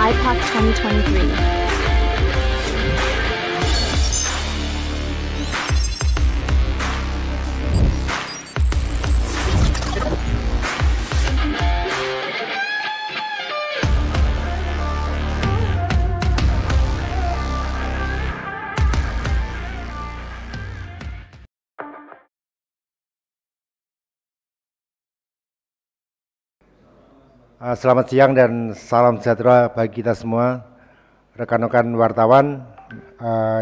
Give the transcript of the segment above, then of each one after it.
IPOC 2023. Selamat siang dan salam sejahtera bagi kita semua, rekan-rekan wartawan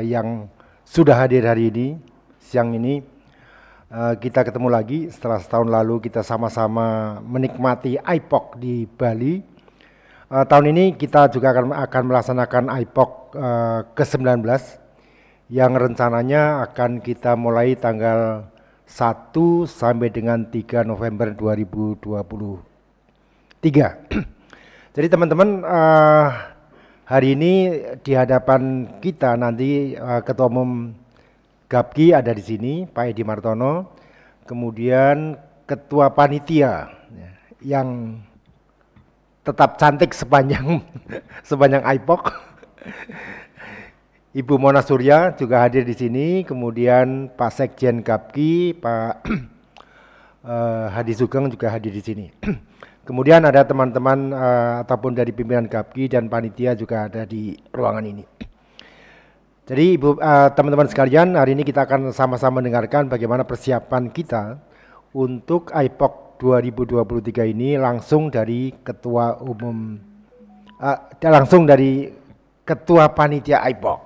yang sudah hadir hari ini, siang ini. Kita ketemu lagi setelah setahun lalu kita sama-sama menikmati IPOC di Bali. Tahun ini kita juga akan melaksanakan IPOC ke-19 yang rencananya akan kita mulai tanggal 1 sampai dengan 3 November 2023. Jadi teman-teman, hari ini di hadapan kita nanti Ketua Umum GAPKI ada di sini, Pak Edi Martono, kemudian Ketua Panitia yang tetap cantik sepanjang IPOC, Ibu Mona Surya juga hadir di sini, kemudian Pak Sekjen GAPKI, Pak Hadi Sugeng juga hadir di sini. Kemudian ada teman-teman ataupun dari pimpinan GAPKI dan panitia juga ada di ruangan ini. Jadi teman-teman sekalian, hari ini kita akan sama-sama mendengarkan bagaimana persiapan kita untuk IPOC 2023 ini langsung dari Ketua Umum, langsung dari Ketua Panitia IPOC.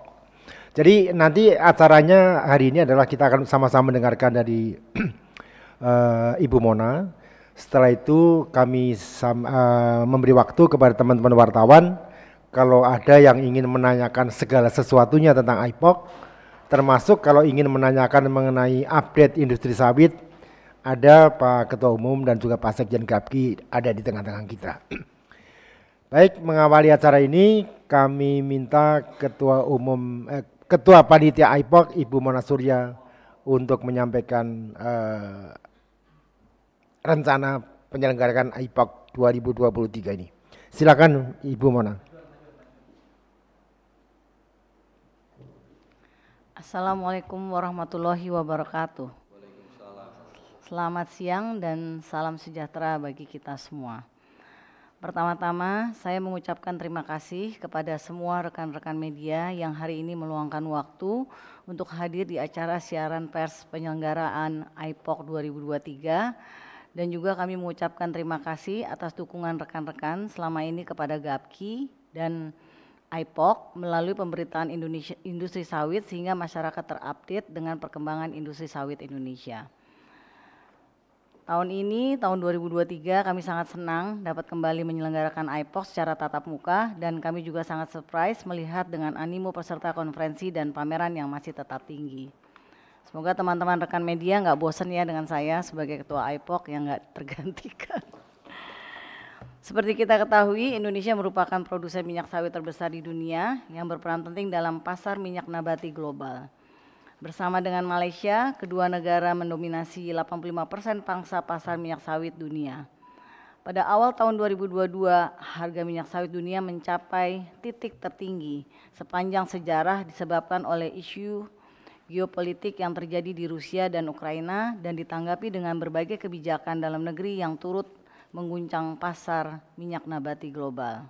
Jadi nanti acaranya hari ini adalah kita akan sama-sama mendengarkan dari Ibu Mona. Setelah itu kami memberi waktu kepada teman-teman wartawan kalau ada yang ingin menanyakan segala sesuatunya tentang IPOC, termasuk kalau ingin menanyakan mengenai update industri sawit, ada Pak Ketua Umum dan juga Pak Sekjen GAPKI ada di tengah-tengah kita. Baik, mengawali acara ini kami minta Ketua Panitia IPOC Ibu Mona Surya untuk menyampaikan rencana penyelenggaraan IPOC 2023 ini. Silakan Ibu Mona. Assalamualaikum warahmatullahi wabarakatuh. Selamat siang dan salam sejahtera bagi kita semua. Pertama-tama saya mengucapkan terima kasih kepada semua rekan-rekan media yang hari ini meluangkan waktu untuk hadir di acara siaran pers penyelenggaraan IPOC 2023. Dan juga kami mengucapkan terima kasih atas dukungan rekan-rekan selama ini kepada GAPKI dan IPOC melalui pemberitaan industri sawit sehingga masyarakat terupdate dengan perkembangan industri sawit Indonesia. Tahun ini, tahun 2023, kami sangat senang dapat kembali menyelenggarakan IPOC secara tatap muka dan kami juga sangat surprise melihat dengan animo peserta konferensi dan pameran yang masih tetap tinggi. Semoga teman-teman rekan media nggak bosan ya dengan saya sebagai Ketua IPOC yang nggak tergantikan. Seperti kita ketahui, Indonesia merupakan produsen minyak sawit terbesar di dunia yang berperan penting dalam pasar minyak nabati global. Bersama dengan Malaysia, kedua negara mendominasi 85% pangsa pasar minyak sawit dunia. Pada awal tahun 2022, harga minyak sawit dunia mencapai titik tertinggi sepanjang sejarah disebabkan oleh isu geopolitik yang terjadi di Rusia dan Ukraina dan ditanggapi dengan berbagai kebijakan dalam negeri yang turut mengguncang pasar minyak nabati global.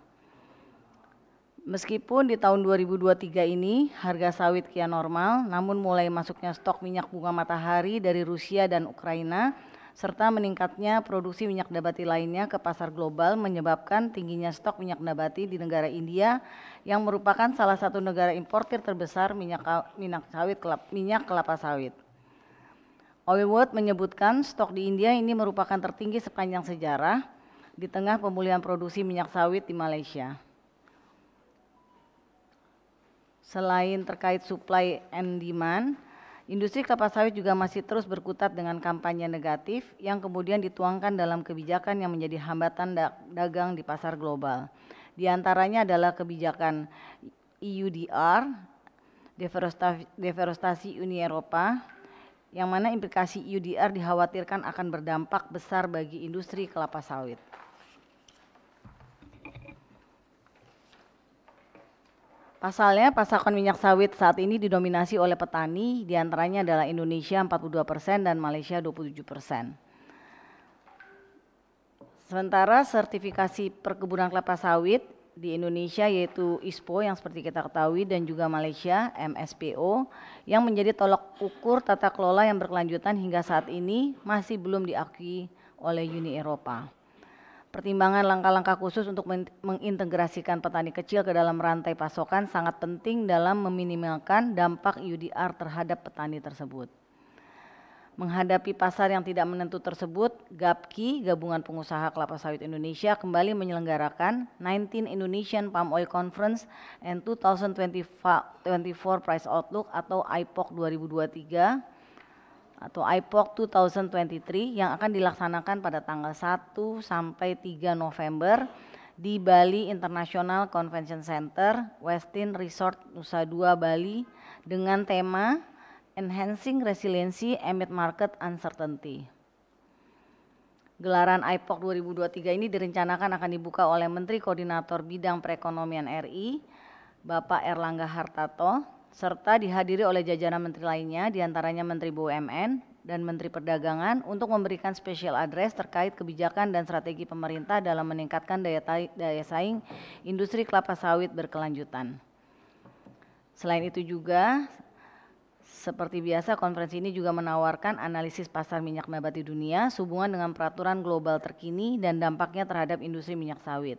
Meskipun di tahun 2023 ini harga sawit kian normal, namun mulai masuknya stok minyak bunga matahari dari Rusia dan Ukraina serta meningkatnya produksi minyak nabati lainnya ke pasar global menyebabkan tingginya stok minyak nabati di negara India yang merupakan salah satu negara importir terbesar minyak kelapa sawit. Oil World menyebutkan stok di India ini merupakan tertinggi sepanjang sejarah di tengah pemulihan produksi minyak sawit di Malaysia. Selain terkait supply and demand, industri kelapa sawit juga masih terus berkutat dengan kampanye negatif yang kemudian dituangkan dalam kebijakan yang menjadi hambatan dagang di pasar global. Di antaranya adalah kebijakan EUDR, deforestasi Uni Eropa, yang mana implikasi EUDR dikhawatirkan akan berdampak besar bagi industri kelapa sawit. Pasalnya, pasokan minyak sawit saat ini didominasi oleh petani, diantaranya adalah Indonesia 42% dan Malaysia 27%. Sementara sertifikasi perkebunan kelapa sawit di Indonesia yaitu ISPO yang seperti kita ketahui dan juga Malaysia MSPO yang menjadi tolak ukur tata kelola yang berkelanjutan hingga saat ini masih belum diakui oleh Uni Eropa. Pertimbangan langkah-langkah khusus untuk mengintegrasikan petani kecil ke dalam rantai pasokan sangat penting dalam meminimalkan dampak UDR terhadap petani tersebut. Menghadapi pasar yang tidak menentu tersebut, GAPKI, Gabungan Pengusaha Kelapa Sawit Indonesia, kembali menyelenggarakan 19 Indonesian Palm Oil Conference and 2024 Price Outlook atau IPOC 2023 atau IPOC 2023 yang akan dilaksanakan pada tanggal 1 sampai 3 November di Bali International Convention Center, Westin Resort Nusa Dua, Bali dengan tema Enhancing Resiliency Amid Market Uncertainty. Gelaran IPOC 2023 ini direncanakan akan dibuka oleh Menteri Koordinator Bidang Perekonomian RI, Bapak Erlangga Hartarto, serta dihadiri oleh jajaran menteri lainnya, diantaranya Menteri BUMN dan Menteri Perdagangan untuk memberikan special address terkait kebijakan dan strategi pemerintah dalam meningkatkan daya saing industri kelapa sawit berkelanjutan. Selain itu juga, seperti biasa, konferensi ini juga menawarkan analisis pasar minyak nabati dunia sehubungan dengan peraturan global terkini dan dampaknya terhadap industri minyak sawit,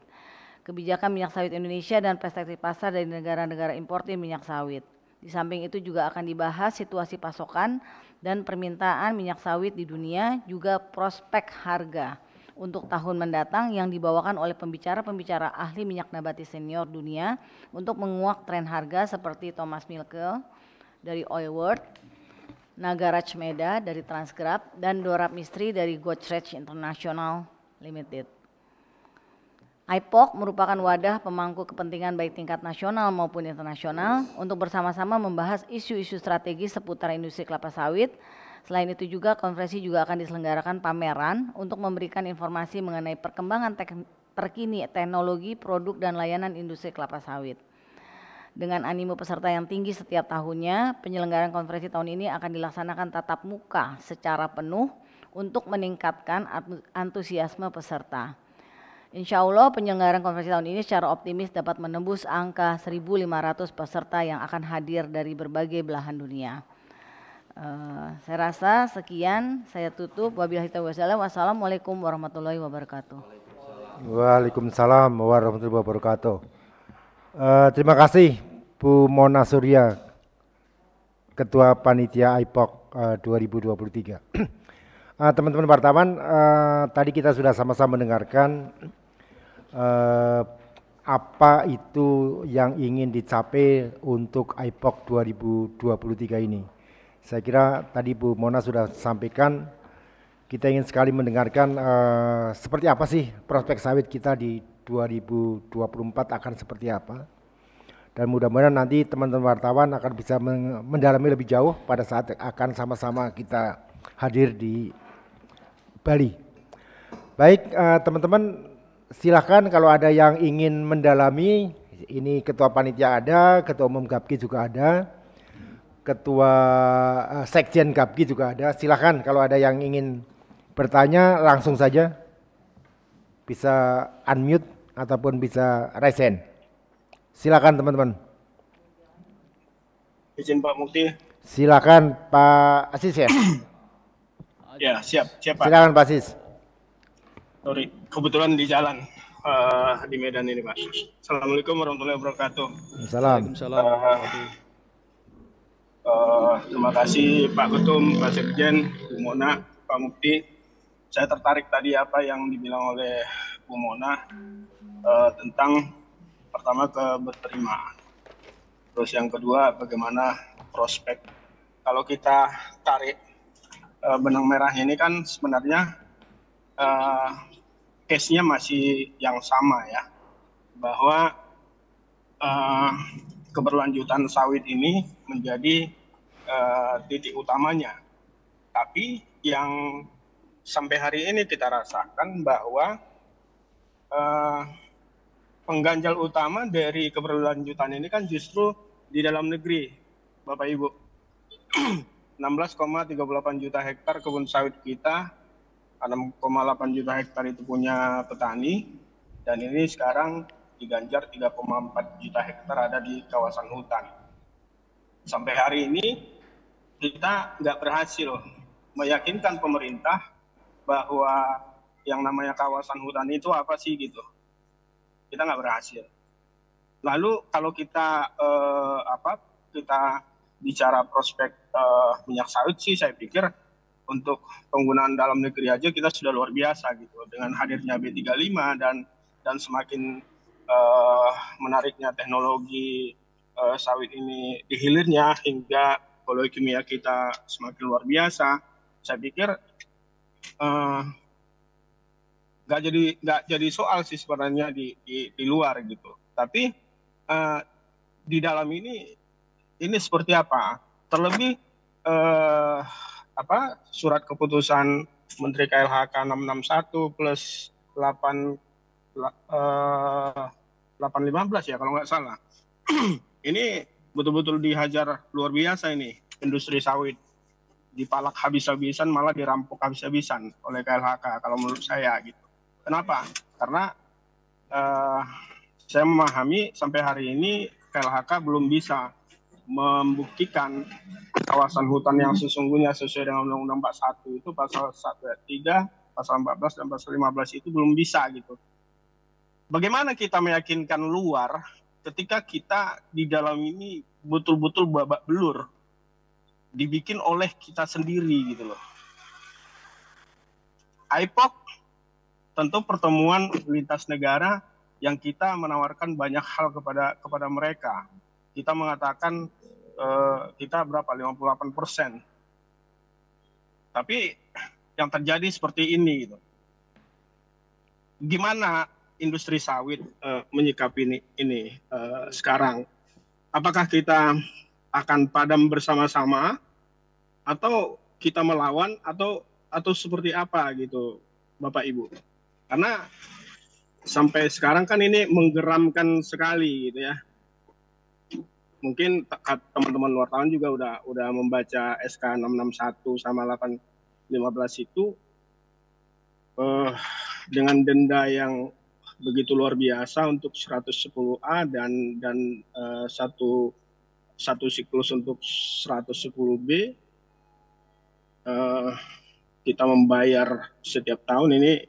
kebijakan minyak sawit Indonesia dan perspektif pasar dari negara-negara importir minyak sawit. Di samping itu juga akan dibahas situasi pasokan dan permintaan minyak sawit di dunia, juga prospek harga untuk tahun mendatang yang dibawakan oleh pembicara-pembicara ahli minyak nabati senior dunia untuk menguak tren harga seperti Thomas Milke dari Oil World, Nagaraj Meda dari Transgrab, dan Dorab Mistry dari Godrej International Limited. IPOC merupakan wadah pemangku kepentingan baik tingkat nasional maupun internasional untuk bersama-sama membahas isu-isu strategis seputar industri kelapa sawit. Selain itu juga konferensi juga akan diselenggarakan pameran untuk memberikan informasi mengenai perkembangan terkini teknologi, produk, dan layanan industri kelapa sawit. Dengan animo peserta yang tinggi setiap tahunnya, penyelenggaraan konferensi tahun ini akan dilaksanakan tatap muka secara penuh untuk meningkatkan antusiasme peserta. Insya Allah penyelenggaraan konferensi tahun ini secara optimis dapat menembus angka 1.500 peserta yang akan hadir dari berbagai belahan dunia. Saya rasa sekian, saya tutup. Wabillahi taufiq wal hidayah. Wassalamualaikum warahmatullahi wabarakatuh. Waalaikumsalam warahmatullahi wabarakatuh. Terima kasih Bu Mona Surya, Ketua Panitia IPOC 2023. Teman-teman wartawan, tadi kita sudah sama-sama mendengarkan apa itu yang ingin dicapai untuk IPOC 2023 ini. Saya kira tadi Bu Mona sudah sampaikan, kita ingin sekali mendengarkan seperti apa sih prospek sawit kita di 2024 akan seperti apa, dan mudah-mudahan nanti teman-teman wartawan akan bisa mendalami lebih jauh pada saat akan sama-sama kita hadir di Bali. Baik, teman-teman silakan kalau ada yang ingin mendalami, ini Ketua Panitia ada, Ketua Umum GAPKI juga ada, Ketua Sekjen GAPKI juga ada. Silakan kalau ada yang ingin bertanya langsung saja, bisa unmute ataupun bisa raise hand. Silakan teman-teman. Izin Pak Mukti. Silakan Pak Asis ya. Ya, siap Pak. Silakan Pak Asis. Sorry, kebetulan di jalan di Medan ini Pak. Assalamualaikum warahmatullahi wabarakatuh. Waalaikumsalam. Terima kasih Pak Ketum, Pak Sekjen, Bu Mona, Pak Mukti. Saya tertarik tadi apa yang dibilang oleh Bu Mona tentang pertama keberterimaan. Terus yang kedua bagaimana prospek. Kalau kita tarik benang merah ini kan sebenarnya case-nya masih yang sama ya. Bahwa keberlanjutan sawit ini menjadi titik utamanya. Tapi yang sampai hari ini kita rasakan bahwa pengganjal utama dari keberlanjutan ini kan justru di dalam negeri, Bapak Ibu. 16,38 juta hektar kebun sawit kita, 6,8 juta hektar itu punya petani, dan ini sekarang diganjar 3,4 juta hektar ada di kawasan hutan. Sampai hari ini kita nggak berhasil meyakinkan pemerintah bahwa yang namanya kawasan hutan itu apa sih gitu. Kita nggak berhasil. Lalu kalau kita kita bicara prospek minyak sawit sih, saya pikir untuk penggunaan dalam negeri aja kita sudah luar biasa gitu dengan hadirnya B35 dan semakin menariknya teknologi sawit ini di hilirnya hingga poliokimia kita semakin luar biasa. Saya pikir nggak jadi soal sih sebenarnya di luar gitu. Tapi di dalam ini seperti apa? Terlebih surat keputusan Menteri KLHK 661 plus 815 ya kalau nggak salah. Ini betul-betul dihajar luar biasa ini industri sawit. Dipalak habis-habisan, malah dirampok habis-habisan oleh KLHK kalau menurut saya gitu. Kenapa? Karena saya memahami sampai hari ini KLHK belum bisa membuktikan kawasan hutan yang sesungguhnya sesuai dengan Undang-Undang 41 itu pasal 1 ayat 3, pasal 14 dan pasal 15 itu belum bisa gitu. Bagaimana kita meyakinkan luar ketika kita di dalam ini betul-betul babak belur dibikin oleh kita sendiri gitu loh. IPOC tentu pertemuan lintas negara yang kita menawarkan banyak hal kepada mereka. Kita mengatakan kita berapa 58%. Tapi yang terjadi seperti ini gitu. Gimana industri sawit menyikapi ini sekarang? Apakah kita akan padam bersama-sama atau kita melawan atau seperti apa gitu Bapak Ibu? Karena sampai sekarang kan ini menggeramkan sekali gitu ya. Mungkin teman-teman wartawan juga udah membaca SK 661 sama 815 itu dengan denda yang begitu luar biasa untuk 110A dan satu siklus untuk 110B. Kita membayar setiap tahun ini.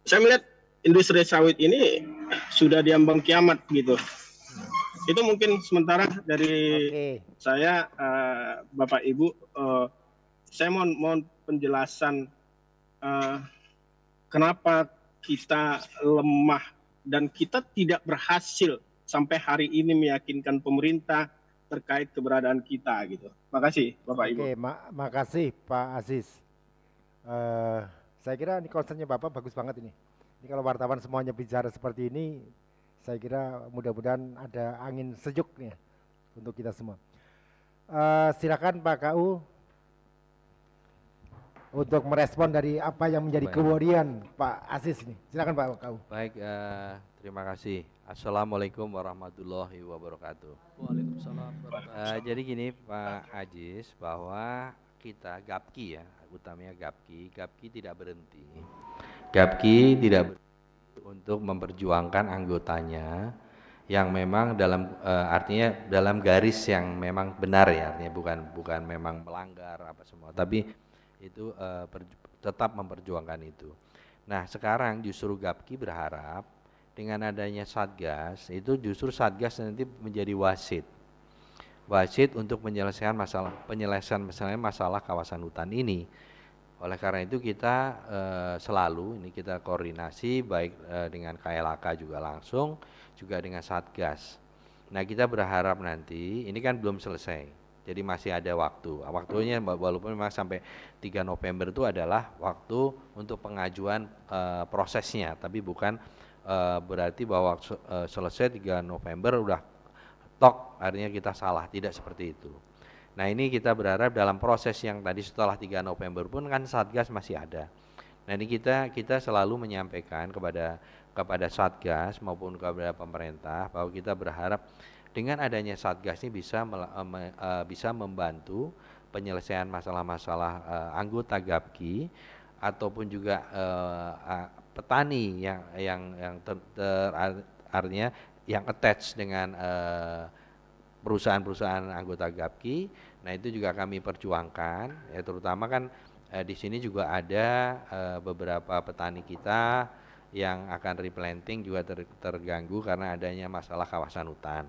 Saya melihat industri sawit ini sudah diambang kiamat gitu. Itu mungkin sementara dari saya, Bapak Ibu. Saya mohon penjelasan kenapa kita lemah dan kita tidak berhasil sampai hari ini meyakinkan pemerintah terkait keberadaan kita gitu. Makasih Bapak Ibu. Oke, makasih Pak Aziz. Saya kira ini concernnya Bapak bagus banget ini. Ini kalau wartawan semuanya bicara seperti ini, saya kira mudah-mudahan ada angin sejuk nih untuk kita semua. Silakan Pak KU untuk merespon dari apa yang menjadi kemudian Pak Aziz ini. Silakan Pak KU. Baik, terima kasih. Assalamualaikum warahmatullahi wabarakatuh. Waalaikumsalam. Jadi gini Pak Aziz, bahwa kita GAPKI ya, utamanya GAPKI tidak berhenti. GAPKI tidak berhenti untuk memperjuangkan anggotanya yang memang artinya dalam garis yang memang benar ya, artinya bukan memang melanggar apa semua, tapi itu tetap memperjuangkan itu. Nah sekarang justru GAPKI berharap dengan adanya Satgas itu justru Satgas nanti menjadi wasit untuk menyelesaikan masalah kawasan hutan ini. Oleh karena itu kita selalu ini kita koordinasi baik dengan KLHK juga langsung, juga dengan Satgas. Nah kita berharap nanti ini kan belum selesai, jadi masih ada waktu. Waktunya walaupun memang sampai 3 November itu adalah waktu untuk pengajuan prosesnya, tapi bukan berarti bahwa selesai 3 November udah tok, artinya kita salah, tidak seperti itu. Nah ini kita berharap dalam proses yang tadi setelah 3 November pun kan Satgas masih ada. Nah ini kita selalu menyampaikan kepada Satgas maupun kepada pemerintah bahwa kita berharap dengan adanya Satgas ini bisa membantu penyelesaian masalah-masalah anggota GAPKI ataupun juga petani yang artinya yang attach dengan perusahaan-perusahaan anggota GAPKI. Nah itu juga kami perjuangkan, ya terutama kan di sini juga ada beberapa petani kita yang akan replanting juga terganggu karena adanya masalah kawasan hutan.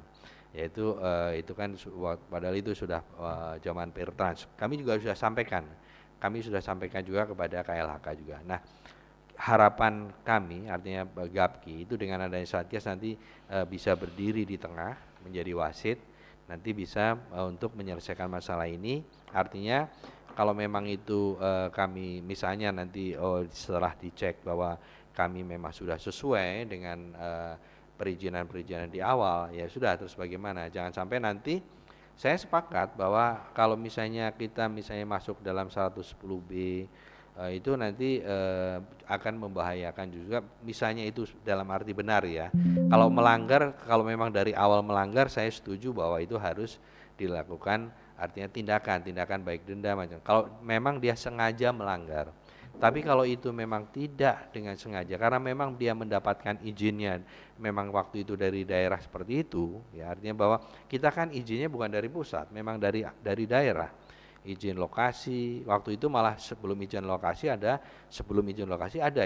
Yaitu itu kan padahal itu sudah zaman Pertrans. Kami juga sudah sampaikan juga kepada KLHK juga. Nah, harapan kami artinya GAPKI itu dengan adanya Satgas nanti bisa berdiri di tengah menjadi wasit, nanti bisa untuk menyelesaikan masalah ini. Artinya kalau memang itu kami misalnya nanti setelah dicek bahwa kami memang sudah sesuai dengan perizinan di awal, ya sudah, terus bagaimana? Jangan sampai nanti saya sepakat bahwa kalau misalnya kita masuk dalam 110B itu nanti akan membahayakan juga, misalnya itu dalam arti benar ya. Kalau melanggar, kalau memang dari awal melanggar, saya setuju bahwa itu harus dilakukan, artinya tindakan baik denda macam. Kalau memang dia sengaja melanggar. Tapi kalau itu memang tidak dengan sengaja, karena memang dia mendapatkan izinnya memang waktu itu dari daerah seperti itu, ya artinya bahwa kita kan izinnya bukan dari pusat, memang dari daerah. Izin lokasi, waktu itu malah sebelum izin lokasi ada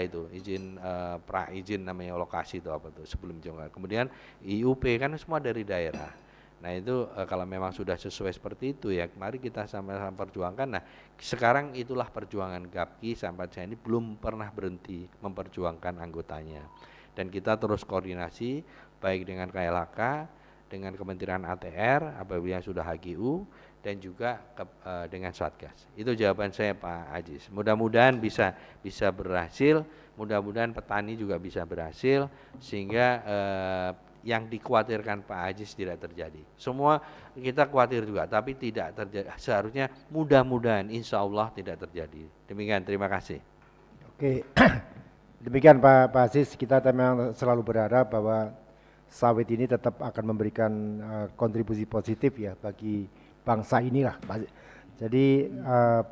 itu izin pra izin namanya lokasi itu apa tuh sebelum izin lokasi. Kemudian IUP kan semua dari daerah. Nah itu kalau memang sudah sesuai seperti itu ya mari kita sama-sama perjuangkan. Nah sekarang itulah perjuangan GAPKI sampai saat ini belum pernah berhenti memperjuangkan anggotanya. Dan kita terus koordinasi baik dengan KLHK, dengan Kementerian ATR apabila sudah HGU, dan juga dengan Satgas. Itu jawaban saya Pak Ajis. Mudah-mudahan bisa berhasil, mudah-mudahan petani juga bisa berhasil sehingga yang dikhawatirkan Pak Ajis tidak terjadi. Semua kita khawatir juga, tapi tidak terjadi. Seharusnya mudah-mudahan insya Allah tidak terjadi. Demikian, terima kasih. Oke, demikian Pak Aziz, kita memang selalu berharap bahwa sawit ini tetap akan memberikan kontribusi positif ya bagi bangsa inilah. Jadi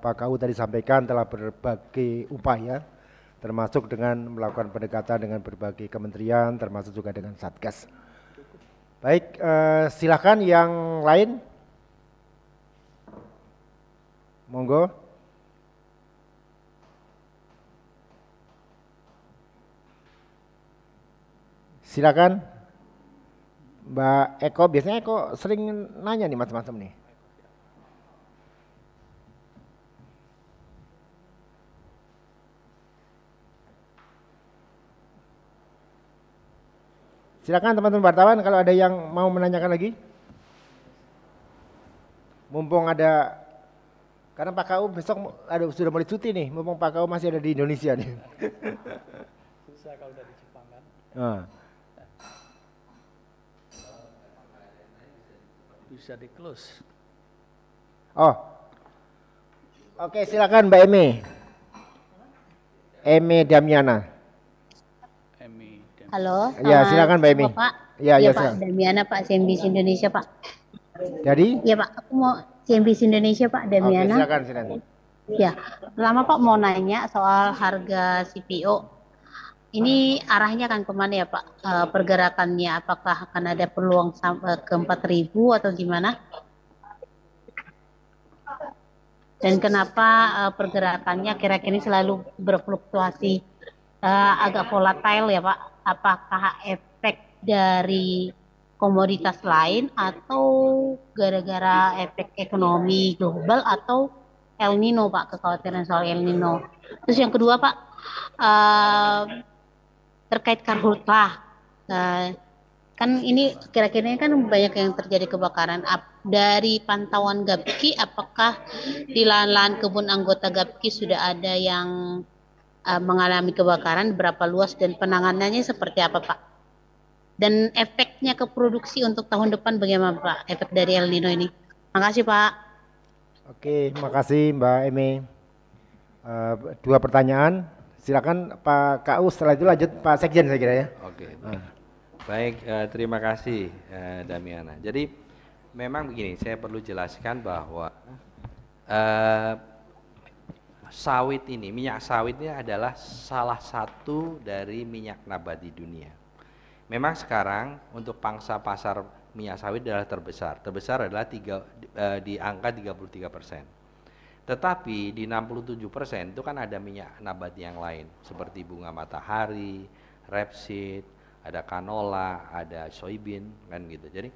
Pak KU tadi sampaikan telah berbagai upaya, termasuk dengan melakukan pendekatan dengan berbagai kementerian, termasuk juga dengan Satgas. Baik, silakan yang lain. Monggo. Silakan. Mbak Eko, biasanya Eko sering nanya nih macam-macam nih. Silakan teman-teman wartawan kalau ada yang mau menanyakan lagi. Mumpung ada, karena Pak KU besok sudah mulai cuti nih, mumpung Pak KU masih ada di Indonesia nih. Susah kalau dari Jepang kan. Bisa di close. Oh, oke, silakan Mbak Eme Damiana. Halo. Ya, silakan Mbak Emi. Pak. Ya, Pak. Damiana Pak, CNBC Indonesia Pak. Jadi? Ya Pak, aku mau CNBC Indonesia Pak, Damiana. Oke, silakan. Ya, pertama Pak mau nanya soal harga CPO. Ini arahnya akan kemana ya Pak? Pergerakannya apakah akan ada peluang sampai ke 4.000 atau gimana? Dan kenapa pergerakannya kira-kira ini selalu berfluktuasi agak volatile ya Pak? Apakah efek dari komoditas lain atau gara-gara efek ekonomi global atau El Nino Pak, kekhawatiran soal El Nino. Terus yang kedua Pak, terkait karhutlah, kan ini kira-kira kan banyak yang terjadi kebakaran. Dari pantauan GAPKI, apakah di lahan-lahan kebun anggota GAPKI sudah ada yang mengalami kebakaran, berapa luas dan penanganannya seperti apa Pak? Dan efeknya ke produksi untuk tahun depan bagaimana Pak? Efek dari El Nino ini. Makasih Pak. Oke, makasih Mbak Eme. Dua pertanyaan, Silakan Pak KU, setelah itu lanjut Pak Sekjen saya kira ya. Oke. Baik, terima kasih Damiana. Jadi memang begini, saya perlu jelaskan bahwa sawit ini, minyak sawit ini adalah salah satu dari minyak nabati dunia. Memang sekarang untuk pangsa pasar minyak sawit adalah terbesar adalah di angka 33%. Tetapi di 67% itu kan ada minyak nabati yang lain seperti bunga matahari, rapeseed, ada canola, ada soybean kan gitu. Jadi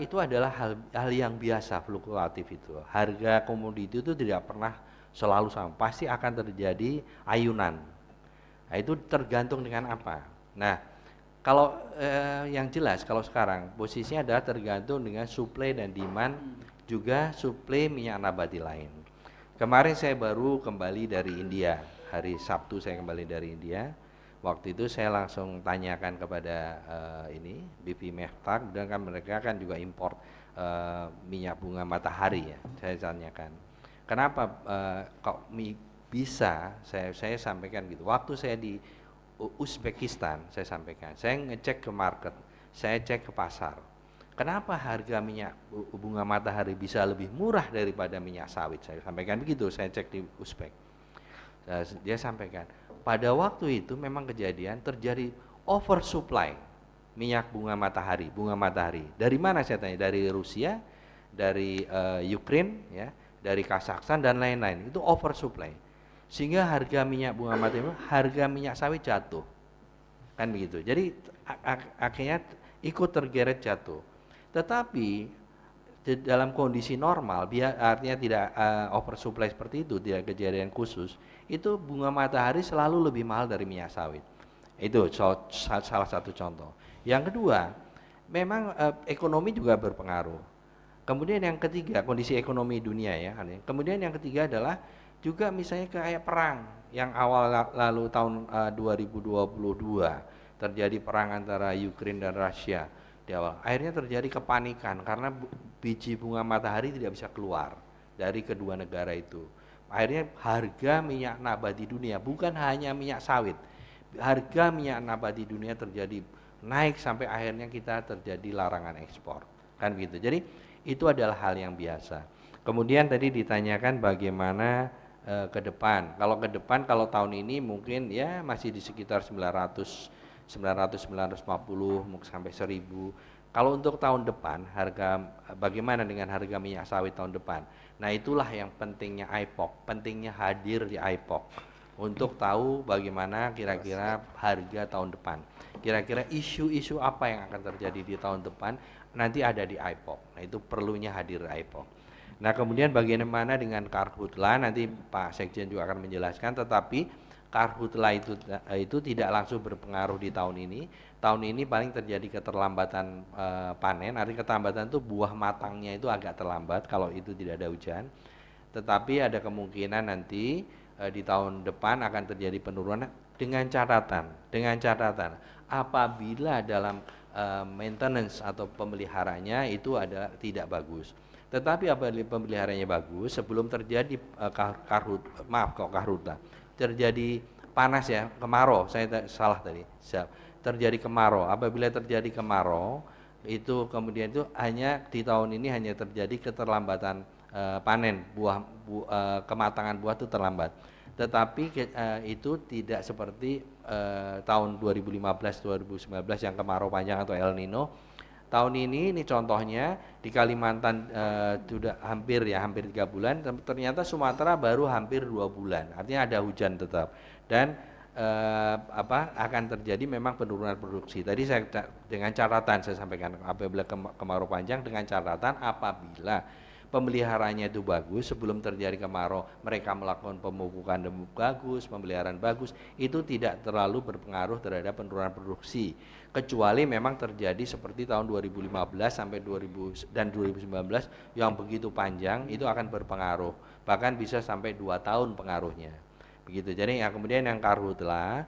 itu adalah hal yang biasa, fluktuatif itu. Harga komoditi itu tidak pernah selalu sama, pasti akan terjadi ayunan. Nah, itu tergantung dengan apa. Nah, kalau yang jelas kalau sekarang posisinya adalah tergantung dengan supply dan demand, juga suplai minyak nabati lain. Kemarin saya baru kembali dari India, hari Sabtu saya kembali dari India. Waktu itu saya langsung tanyakan kepada BP Mehtak, dan kan mereka kan juga import minyak bunga matahari ya. Saya tanyakan, kenapa kok bisa? Saya sampaikan gitu. Waktu saya di Uzbekistan, saya sampaikan, saya ngecek ke market, saya cek ke pasar. Kenapa harga minyak bunga matahari bisa lebih murah daripada minyak sawit? Saya sampaikan begitu, saya cek di Uzbek. Dia sampaikan, pada waktu itu memang kejadian terjadi oversupply minyak bunga matahari. Dari mana saya tanya? Dari Rusia, dari Ukraine, ya, dari Kazakhstan dan lain-lain. Itu oversupply. Sehingga harga minyak bunga matahari, harga minyak sawit jatuh, kan begitu. Jadi akhirnya ikut tergeret jatuh. Tetapi dalam kondisi normal, artinya tidak oversupply seperti itu, tidak kejadian khusus, itu bunga matahari selalu lebih mahal dari minyak sawit. Itu salah satu contoh. Yang kedua, memang ekonomi juga berpengaruh. Kemudian yang ketiga, kondisi ekonomi dunia ya. Kemudian yang ketiga adalah juga misalnya kayak perang yang awal lalu tahun 2022 terjadi perang antara Ukraine dan Rusia di awal. Akhirnya terjadi kepanikan karena biji bunga matahari tidak bisa keluar dari kedua negara itu. Akhirnya harga minyak nabati dunia, bukan hanya minyak sawit, harga minyak nabati dunia terjadi naik sampai akhirnya kita terjadi larangan ekspor, kan gitu. Jadi itu adalah hal yang biasa. Kemudian tadi ditanyakan bagaimana ke depan. Kalau ke depan, kalau tahun ini mungkin ya masih di sekitar 900, 950 mungkin sampai 1000. Kalau untuk tahun depan, bagaimana dengan harga minyak sawit tahun depan? Nah, itulah yang pentingnya IPOC, pentingnya hadir di IPOC untuk tahu bagaimana kira-kira harga tahun depan. Kira-kira isu-isu apa yang akan terjadi di tahun depan nanti ada di IPOC. Nah, itu perlunya hadir di IPOC. Nah, kemudian bagaimana dengan karhutla, nanti Pak Sekjen juga akan menjelaskan, tetapi karhutla itu tidak langsung berpengaruh di tahun ini. Tahun ini paling terjadi keterlambatan panen, artinya keterlambatan itu buah matangnya itu agak terlambat kalau itu tidak ada hujan. Tetapi ada kemungkinan nanti di tahun depan akan terjadi penurunan dengan catatan apabila dalam maintenance atau pemeliharanya itu tidak bagus. Tetapi apabila pemeliharannya bagus, sebelum terjadi karhutla, terjadi panas ya, kemarau, saya salah tadi, terjadi kemarau. Apabila terjadi kemarau, itu kemudian itu hanya di tahun ini hanya terjadi keterlambatan panen, kematangan buah itu terlambat. Tetapi itu tidak seperti tahun 2015-2019 yang kemarau panjang atau El Nino. Tahun ini contohnya di Kalimantan sudah hampir 3 bulan, ternyata Sumatera baru hampir 2 bulan. Artinya ada hujan tetap dan akan terjadi memang penurunan produksi. Tadi saya dengan catatan saya sampaikan apabila kemarau panjang, dengan catatan apabila pemeliharanya itu bagus, sebelum terjadi kemarau mereka melakukan pemupukan bagus, pemeliharaan bagus, itu tidak terlalu berpengaruh terhadap penurunan produksi. Kecuali memang terjadi seperti tahun 2015 sampai 2019 yang begitu panjang, itu akan berpengaruh, bahkan bisa sampai 2 tahun pengaruhnya. Begitu. Jadi kemudian yang karhutla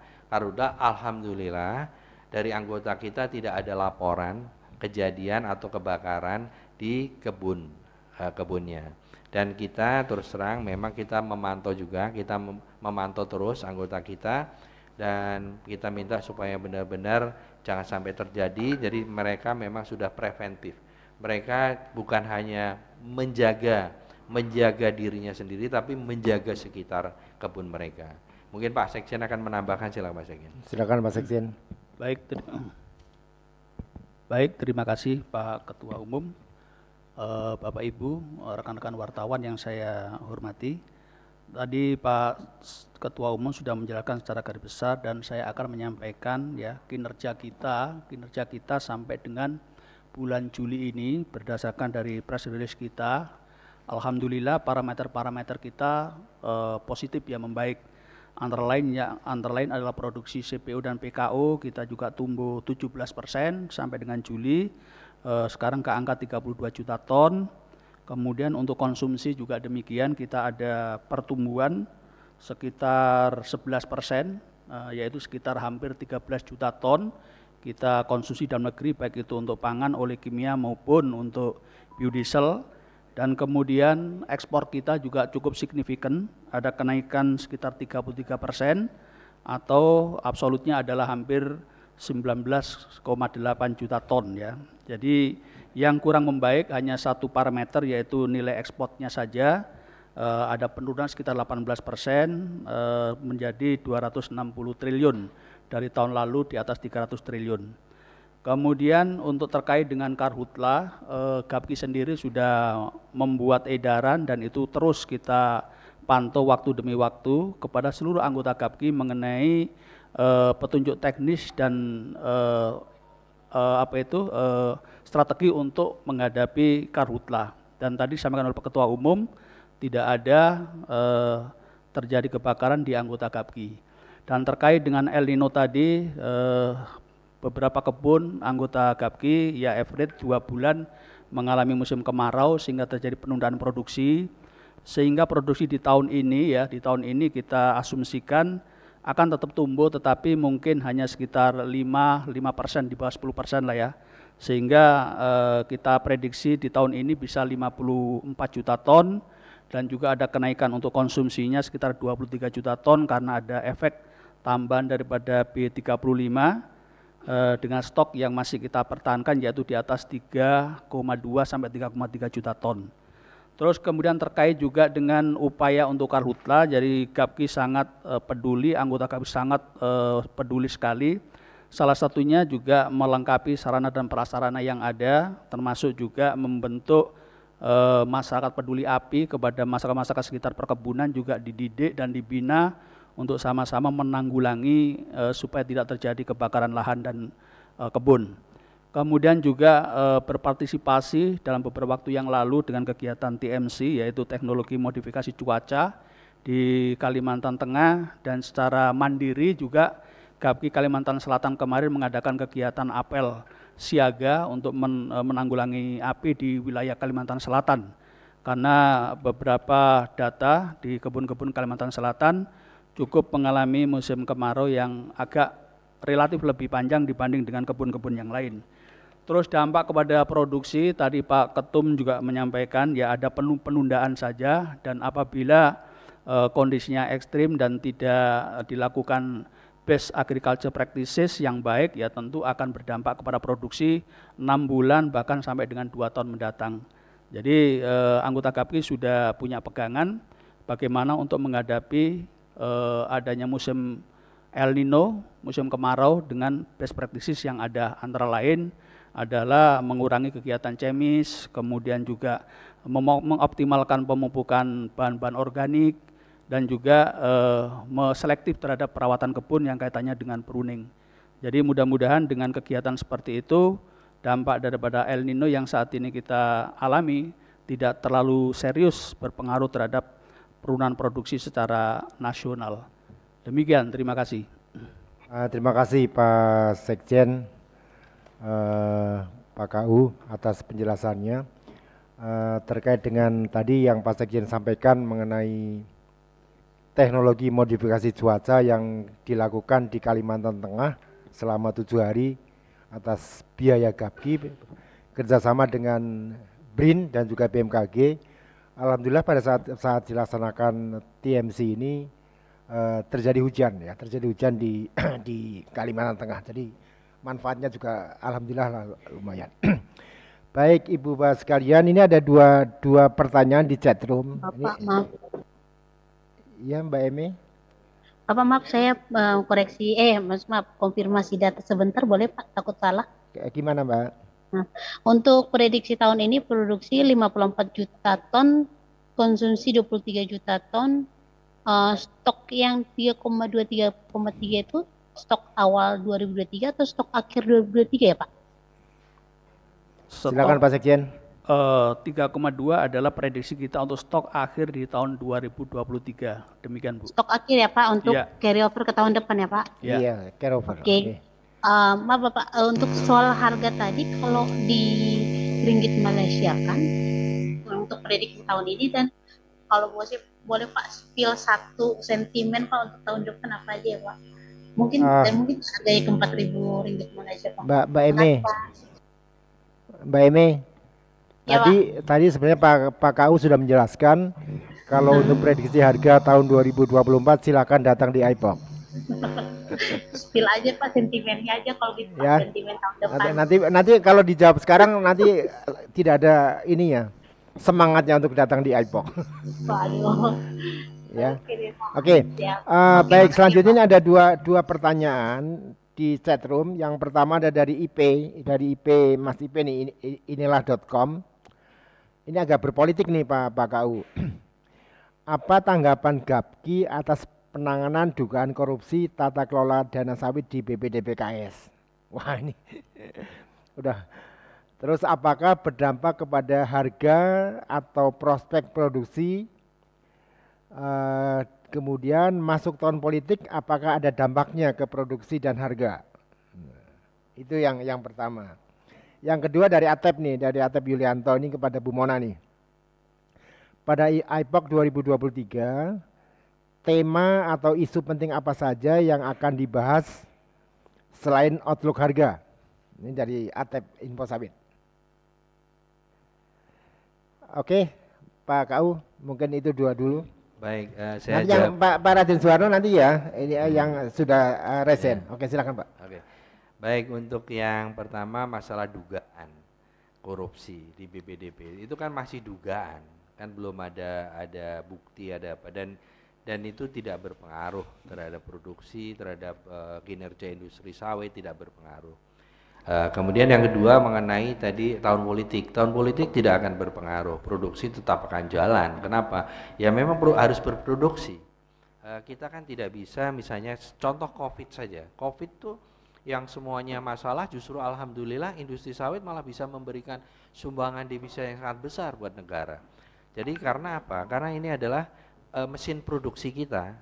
alhamdulillah dari anggota kita tidak ada laporan kejadian atau kebakaran di kebunnya. Dan kita terus terang memang kita memantau juga, kita memantau terus anggota kita, dan kita minta supaya benar-benar jangan sampai terjadi. Jadi mereka memang sudah preventif. Mereka bukan hanya menjaga dirinya sendiri, tapi menjaga sekitar kebun mereka. Mungkin Pak Sekjen akan menambahkan, silakan Pak Sekjen. Silakan Pak Sekjen. Baik, terima kasih Pak Ketua Umum, Bapak Ibu, rekan-rekan wartawan yang saya hormati. Tadi Pak Ketua Umum sudah menjelaskan secara garis besar, dan saya akan menyampaikan ya kinerja kita sampai dengan bulan Juli ini berdasarkan dari press release kita. Alhamdulillah parameter-parameter kita positif ya, membaik. Antara lain adalah produksi CPO dan PKO kita juga tumbuh 17% sampai dengan Juli, sekarang ke angka 32 juta ton. Kemudian untuk konsumsi juga demikian, kita ada pertumbuhan sekitar 11%, yaitu sekitar hampir 13 juta ton kita konsumsi dalam negeri, baik itu untuk pangan, oleh kimia maupun untuk biodiesel. Dan kemudian ekspor kita juga cukup signifikan, ada kenaikan sekitar 33%, atau absolutnya adalah hampir 19,8 juta ton ya. Jadi yang kurang membaik hanya satu parameter, yaitu nilai ekspornya saja, ada penurunan sekitar 18%, menjadi 260 triliun dari tahun lalu, di atas 300 triliun. Kemudian untuk terkait dengan karhutla, Gapki sendiri sudah membuat edaran, dan itu terus kita pantau waktu demi waktu kepada seluruh anggota Gapki mengenai petunjuk teknis dan strategi untuk menghadapi karhutla. Dan tadi disampaikan oleh Pak Ketua Umum, tidak ada terjadi kebakaran di anggota Gapki. Dan terkait dengan El Nino tadi, beberapa kebun anggota Gapki ya average 2 bulan mengalami musim kemarau sehingga terjadi penundaan produksi, sehingga produksi di tahun ini kita asumsikan akan tetap tumbuh, tetapi mungkin hanya sekitar 5%, di bawah 10% lah ya, sehingga kita prediksi di tahun ini bisa 54 juta ton, dan juga ada kenaikan untuk konsumsinya sekitar 23 juta ton karena ada efek tambahan daripada B35 dengan stok yang masih kita pertahankan, yaitu di atas 3,2 sampai 3,3 juta ton. Terus kemudian terkait juga dengan upaya untuk karhutla, jadi Gapki sangat peduli, anggota Gapki sangat peduli sekali. Salah satunya juga melengkapi sarana dan prasarana yang ada, termasuk juga membentuk masyarakat peduli api kepada masyarakat sekitar perkebunan, juga dididik dan dibina untuk sama-sama menanggulangi supaya tidak terjadi kebakaran lahan dan kebun. Kemudian juga berpartisipasi dalam beberapa waktu yang lalu dengan kegiatan TMC, yaitu teknologi modifikasi cuaca di Kalimantan Tengah, dan secara mandiri juga Gapki Kalimantan Selatan kemarin mengadakan kegiatan apel siaga untuk menanggulangi api di wilayah Kalimantan Selatan. Karena beberapa data di kebun-kebun Kalimantan Selatan cukup mengalami musim kemarau yang agak relatif lebih panjang dibanding dengan kebun-kebun yang lain. Terus dampak kepada produksi, tadi Pak Ketum juga menyampaikan ya ada penundaan saja, dan apabila kondisinya ekstrim dan tidak dilakukan best agriculture practices yang baik, ya tentu akan berdampak kepada produksi 6 bulan bahkan sampai dengan 2 tahun mendatang. Jadi anggota Gapki sudah punya pegangan bagaimana untuk menghadapi adanya musim El Nino, musim kemarau, dengan best practices yang ada, antara lain adalah mengurangi kegiatan chemis, kemudian juga mengoptimalkan pemupukan bahan-bahan organik, dan juga selektif terhadap perawatan kebun yang kaitannya dengan pruning. Jadi mudah-mudahan dengan kegiatan seperti itu, dampak daripada El Nino yang saat ini kita alami tidak terlalu serius berpengaruh terhadap penurunan produksi secara nasional. Demikian, terima kasih. Terima kasih Pak Sekjen, Pak KU atas penjelasannya. Terkait dengan tadi yang Pak Sekjen sampaikan mengenai teknologi modifikasi cuaca yang dilakukan di Kalimantan Tengah selama 7 hari atas biaya Gapki, kerjasama dengan BRIN dan juga BMKG, Alhamdulillah pada saat dilaksanakan TMC ini terjadi hujan ya, terjadi hujan di di Kalimantan Tengah. Jadi manfaatnya juga alhamdulillah lumayan. Baik Ibu Bapak sekalian, ini ada dua pertanyaan di chat room. Bapak, Ini, maaf. ya Mbak Emi. Bapak, maaf saya koreksi, maaf, konfirmasi data sebentar boleh Pak, takut salah. Gimana Mbak? Nah, untuk prediksi tahun ini produksi 54 juta ton, konsumsi 23 juta ton, stok yang 3,23,3 itu stok awal 2023 atau stok akhir 2023 ya Pak? Silakan Pak Sekjen. 3,2 adalah prediksi kita untuk stok akhir di tahun 2023. Demikian Bu. Stok akhir ya Pak untuk Iya. carry over ke tahun depan ya Pak? Ya. Iya, carry over. Oke. Maaf Bapak, untuk soal harga tadi kalau di ringgit Malaysia kan untuk prediksi tahun ini, dan kalau boleh Pak spill satu sentimen Pak untuk tahun depan apa aja ya Pak? Mungkin dan mungkin harganya ke 4.000 ringgit Malaysia Pak. Mbak Eme. Mbak Eme. Ya, Tadi sebenarnya Pak KU sudah menjelaskan kalau untuk prediksi harga tahun 2024 silakan datang di IPOC. Spill aja Pak sentimennya aja kalau gitu Pak, Ya. sentimen tahun depan. Nanti kalau dijawab sekarang nanti tidak ada ininya semangatnya untuk datang di IPOC. Waduh. Ya. Oke deh, Pak. Oke. Siap. Baik, selanjutnya ini ada dua pertanyaan di chat room. Yang pertama ada dari IP Mas IP nih, inilah.com. Ini agak berpolitik nih Pak KU. Apa tanggapan Gapki atas penanganan dugaan korupsi tata kelola dana sawit di BPDPKS? Wah ini udah. Terus apakah berdampak kepada harga atau prospek produksi? Kemudian masuk tahun politik, apakah ada dampaknya ke produksi dan harga? Itu yang pertama. Yang kedua dari Atep nih, dari Atep Yulianto ini kepada Bu Mona nih. Pada IPOC 2023, tema atau isu penting apa saja yang akan dibahas selain outlook harga? Ini dari Atep Info Sawit. Oke, Pak KU, mungkin itu dua dulu. Baik, saya Nanti yang Pak Raden Suwarno nanti ya, ini yang sudah resen. Oke, silakan Pak. Oke. Baik, untuk yang pertama masalah dugaan korupsi di BPDP itu kan masih dugaan, kan belum ada bukti ada apa, dan itu tidak berpengaruh terhadap produksi, terhadap kinerja industri sawit, tidak berpengaruh. Kemudian yang kedua mengenai tadi tahun politik tidak akan berpengaruh, produksi tetap akan jalan. Kenapa? Ya memang harus berproduksi. Kita kan tidak bisa, misalnya contoh COVID saja, COVID tuh yang semuanya masalah, justru alhamdulillah industri sawit malah bisa memberikan sumbangan devisa yang sangat besar buat negara. Jadi karena apa? Karena ini adalah mesin produksi kita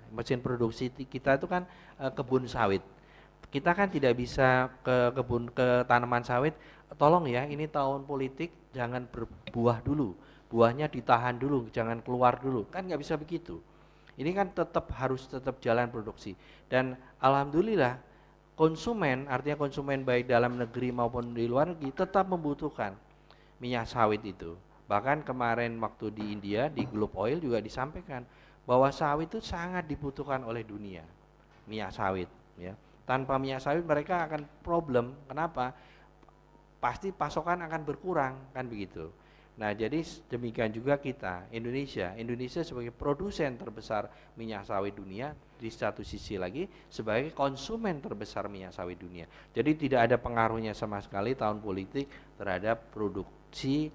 itu kan kebun sawit. Kita kan tidak bisa ke tanaman sawit, tolong ya ini tahun politik jangan berbuah dulu, buahnya ditahan dulu, jangan keluar dulu, kan nggak bisa begitu. Ini kan harus tetap jalan produksi, dan alhamdulillah konsumen, artinya konsumen baik dalam negeri maupun di luar negeri tetap membutuhkan minyak sawit itu. Bahkan kemarin waktu di India, di Globe Oil juga disampaikan bahwa sawit itu sangat dibutuhkan oleh dunia, minyak sawit ya. Tanpa minyak sawit mereka akan problem. Kenapa? Pasti pasokan akan berkurang, kan begitu. Nah, jadi demikian juga kita, Indonesia sebagai produsen terbesar minyak sawit dunia, di satu sisi lagi sebagai konsumen terbesar minyak sawit dunia. Jadi tidak ada pengaruhnya sama sekali tahun politik terhadap produksi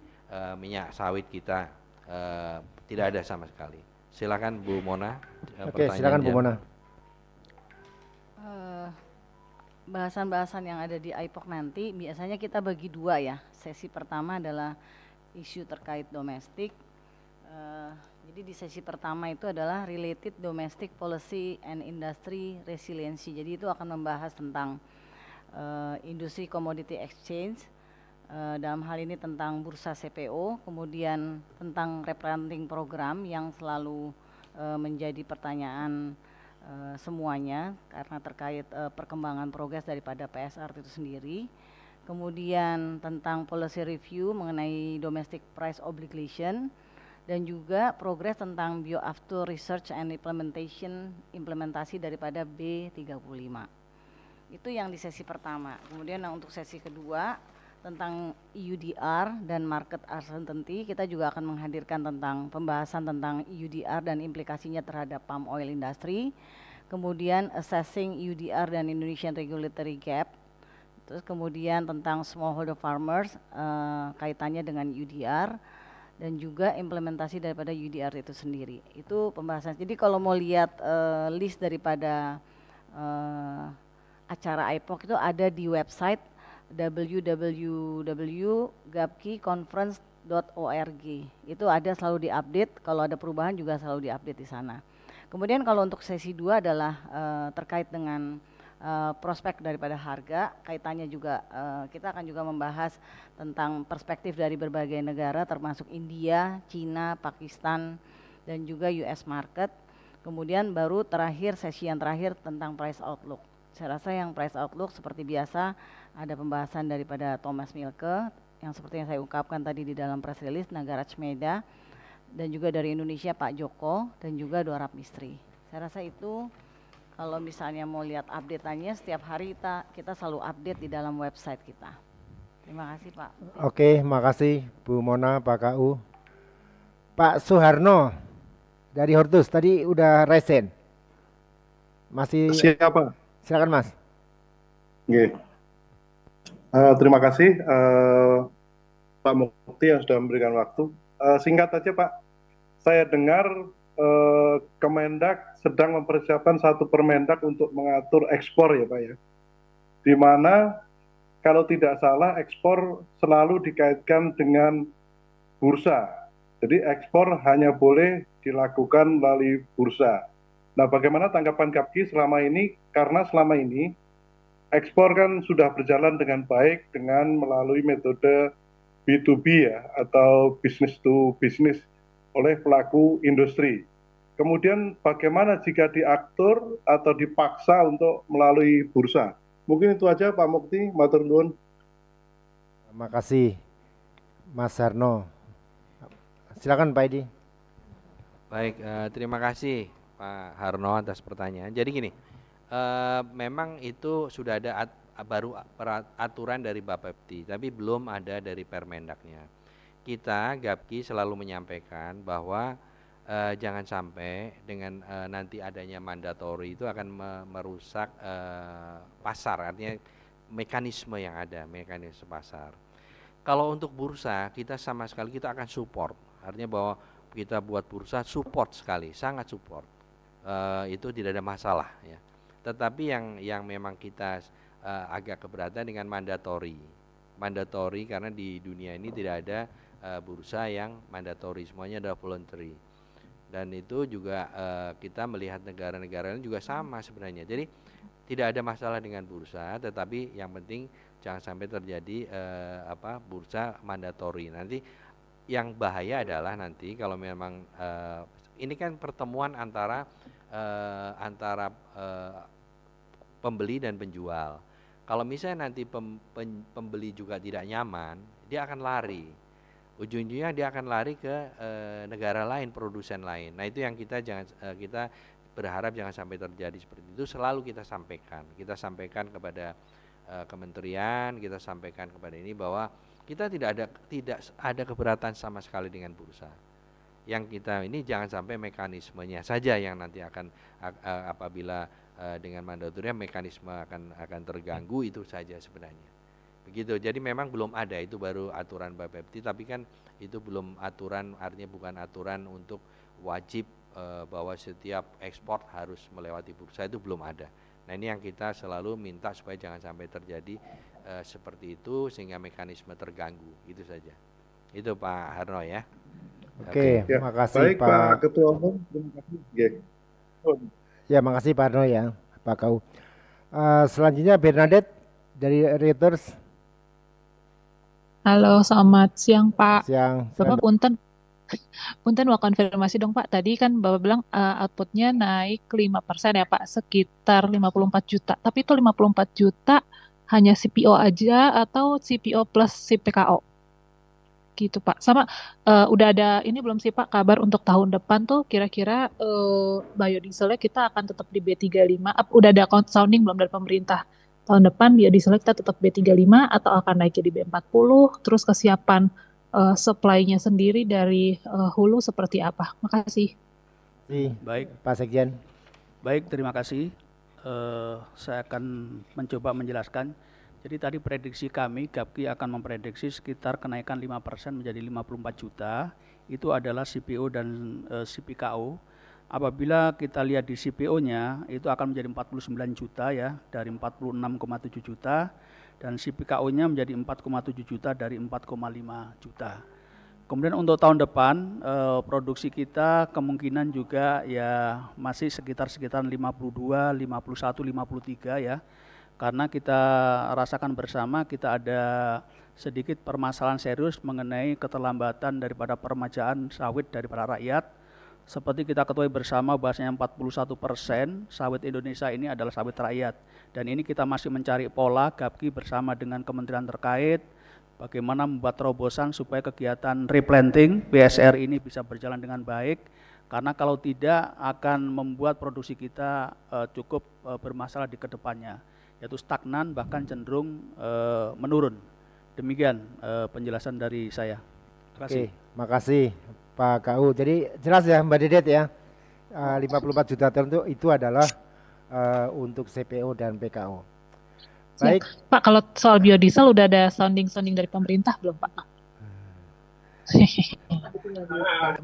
minyak sawit kita, tidak ada sama sekali. Silakan Bu Mona. Oke, silakan Bu Mona. Bahasan-bahasan yang ada di IPOC nanti biasanya kita bagi dua ya. Sesi pertama adalah isu terkait domestik. Jadi di sesi pertama itu adalah related domestic policy and industry resiliency. Jadi itu akan membahas tentang industri commodity exchange, dalam hal ini tentang bursa CPO, kemudian tentang replanting program yang selalu menjadi pertanyaan semuanya karena terkait perkembangan progres daripada PSR itu sendiri. Kemudian tentang policy review mengenai domestic price obligation, dan juga progres tentang bioaftur research and implementasi daripada B35. Itu yang di sesi pertama. Kemudian untuk sesi kedua tentang EUDR dan market uncertainty, kita juga akan menghadirkan tentang pembahasan tentang EUDR dan implikasinya terhadap palm oil industry. Kemudian assessing EUDR dan Indonesian regulatory gap. Terus kemudian tentang smallholder farmers, kaitannya dengan EUDR dan juga implementasi daripada EUDR itu sendiri. Itu pembahasan. Jadi kalau mau lihat list daripada acara IPOC itu ada di website www.gapkiconference.org. Itu ada selalu diupdate, kalau ada perubahan juga selalu diupdate di sana. Kemudian kalau untuk sesi 2 adalah terkait dengan prospek daripada harga, kaitannya juga kita akan juga membahas tentang perspektif dari berbagai negara termasuk India, Cina, Pakistan dan juga US market. Kemudian baru terakhir sesi yang terakhir tentang price outlook. Saya rasa yang price outlook seperti biasa ada pembahasan daripada Thomas Mielke yang seperti yang saya ungkapkan tadi di dalam press release, Nagaraj Meda, dan juga dari Indonesia Pak Joko dan juga Dwarap Mistri. Saya rasa itu. Kalau misalnya mau lihat update-annya setiap hari kita selalu update di dalam website kita. Terima kasih Pak. Oke, makasih Bu Mona, Pak KU. Pak Suharno dari Hortus tadi udah resen. Masih siapa? Silakan Mas. Oke. Terima kasih Pak Mukti yang sudah memberikan waktu. Singkat aja Pak, saya dengar Kemendak sedang mempersiapkan satu permendak untuk mengatur ekspor ya Pak ya. Di mana kalau tidak salah ekspor selalu dikaitkan dengan bursa. Jadi ekspor hanya boleh dilakukan melalui bursa. Nah, bagaimana tanggapan Gapki selama ini? Karena selama ini ekspor kan sudah berjalan dengan baik dengan melalui metode B2B ya, atau business to business oleh pelaku industri. Kemudian bagaimana jika diatur atau dipaksa untuk melalui bursa? Mungkin itu aja Pak Mukti, matur nuwun. Terima kasih Mas Harno. Silakan Pak Edi. Baik, terima kasih Pak Harno atas pertanyaan. Jadi gini, memang itu sudah ada baru aturan dari Bapepti, tapi belum ada dari Permendaknya. Kita Gapki selalu menyampaikan bahwa jangan sampai dengan nanti adanya mandatori itu akan merusak pasar, artinya mekanisme yang ada, mekanisme pasar. Kalau untuk bursa kita sama sekali kita akan support, artinya bahwa kita buat bursa support sekali, sangat support, itu tidak ada masalah ya. Tetapi yang memang kita agak keberatan dengan mandatori karena di dunia ini tidak ada bursa yang mandatori, semuanya adalah voluntary. Dan itu juga kita melihat negara-negara lain juga sama sebenarnya. Jadi tidak ada masalah dengan bursa, tetapi yang penting jangan sampai terjadi bursa mandatori. Nanti yang bahaya adalah nanti kalau memang ini kan pertemuan antara pembeli dan penjual. Kalau misalnya nanti pembeli juga tidak nyaman, dia akan lari. Ujung-ujungnya dia akan lari ke negara lain, produsen lain. Nah, itu yang kita berharap jangan sampai terjadi seperti itu. Selalu kita sampaikan kepada kementerian, kita sampaikan kepada ini bahwa kita tidak ada keberatan sama sekali dengan bursa. Yang kita ini jangan sampai mekanismenya saja yang nanti akan apabila dengan mandatorinya mekanisme akan terganggu, itu saja sebenarnya. Begitu. Jadi memang belum ada, itu baru aturan Bapepti, tapi kan itu belum aturan, artinya bukan aturan untuk wajib bahwa setiap ekspor harus melewati bursa, itu belum ada. Nah, ini yang kita selalu minta supaya jangan sampai terjadi seperti itu sehingga mekanisme terganggu, itu saja. Itu Pak Harno ya. Oke, ya, makasih baik, Pak Ketua Umum. Terima kasih. Ya, makasih Pak Harno ya, Pak KU. Selanjutnya Bernadette dari Reuters. Halo, selamat siang Pak. Siang. Bapak punten mau konfirmasi dong Pak. Tadi kan Bapak bilang outputnya naik 5% ya Pak, sekitar 54 juta. Tapi itu 54 juta hanya CPO aja atau CPO plus CPKO? gitu Pak. Sama udah ada ini belum sih Pak kabar untuk tahun depan tuh kira-kira biodieselnya kita akan tetap di B35. Udah ada sounding belum dari pemerintah? Tahun depan biodieselnya kita tetap B35 atau akan naik jadi B40? Terus kesiapan supply-nya sendiri dari hulu seperti apa? Makasih. Baik, Pak Sekjen. baik, terima kasih. Saya akan mencoba menjelaskan. Jadi tadi prediksi kami, GAPKI akan memprediksi sekitar kenaikan 5% menjadi 54 juta. Itu adalah CPO dan CPKO. Apabila kita lihat di CPO-nya, itu akan menjadi 49 juta ya, dari 46,7 juta. Dan CPKO-nya menjadi 4,7 juta dari 4,5 juta. Kemudian untuk tahun depan, produksi kita kemungkinan juga ya masih sekitar 52, 51, 53 ya. Karena kita rasakan bersama kita ada sedikit permasalahan serius mengenai keterlambatan daripada permajaan sawit daripada rakyat. Seperti kita ketahui bersama bahwasanya 41% sawit Indonesia ini adalah sawit rakyat. Dan ini kita masih mencari pola GAPKI bersama dengan kementerian terkait bagaimana membuat terobosan supaya kegiatan replanting BSR ini bisa berjalan dengan baik. Karena kalau tidak akan membuat produksi kita cukup bermasalah di kedepannya, yaitu stagnan bahkan cenderung menurun. Demikian penjelasan dari saya. Terima kasih. Oke, makasih Pak KU. Jadi jelas ya Mbak Dedet ya, 54 juta ton itu adalah untuk CPO dan PKO. Baik. Pak, kalau soal biodiesel udah ada sounding dari pemerintah belum Pak?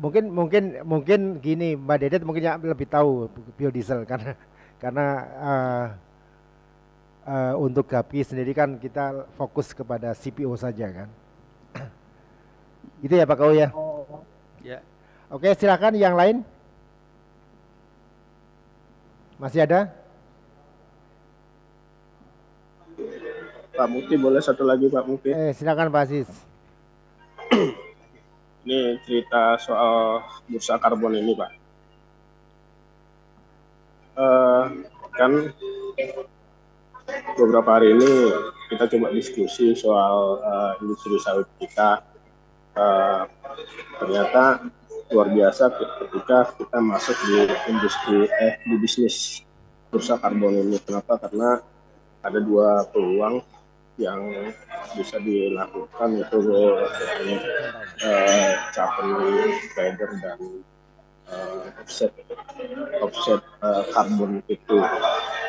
mungkin gini Mbak Dedet mungkin lebih tahu biodiesel karena untuk GAPKI sendiri kan kita fokus kepada CPO saja kan. Itu ya Pak Kau ya. Ya. Oke, silakan yang lain. Masih ada? Pak Mukti boleh satu lagi Pak Mukti. Silakan Pak Aziz. Ini cerita soal bursa karbon ini Pak. Kan beberapa hari ini kita coba diskusi soal industri sawit kita. Ternyata luar biasa ketika kita masuk di industri di bisnis bursa karbon ini. Kenapa? Karena ada dua peluang yang bisa dilakukan, yaitu carbon trader dan offset karbon itu.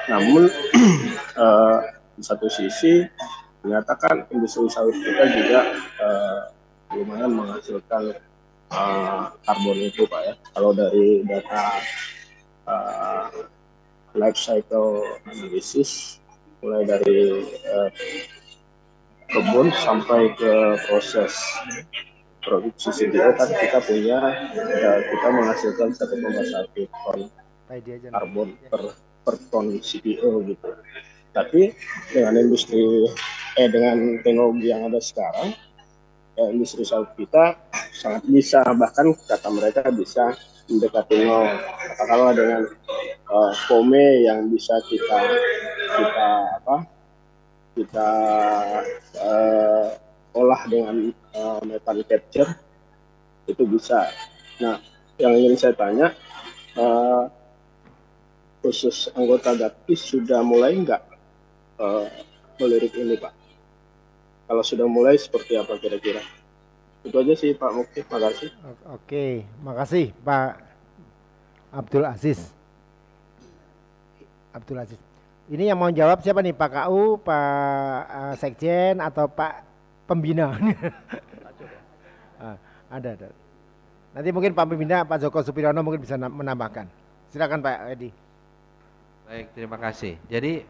Namun di satu sisi menyatakan industri sawit kita juga lumayan menghasilkan karbon itu Pak ya. Kalau dari data life cycle analysis, mulai dari kebun sampai ke proses produksi CDO kan kita menghasilkan 1,1 ton karbon per ton CDO gitu. Tapi dengan dengan teknologi yang ada sekarang, industri sawit kita sangat bisa, bahkan kata mereka bisa mendekati nol. Katakanlah dengan fome yang bisa kita olah dengan methane capture itu bisa. Nah, yang ingin saya tanya, khusus anggota GAPKI sudah mulai nggak melirik ini Pak? Kalau sudah mulai seperti apa kira-kira? Itu aja sih Pak Mukti, makasih. Oke, makasih Pak Abdul Aziz. Ini yang mau jawab siapa nih, Pak KU, Pak Sekjen, atau Pak Pembina? Ada. Nanti mungkin Pak Pembina, Pak Joko Supriyono mungkin bisa menambahkan. Silakan Pak Edi. Baik, terima kasih. Jadi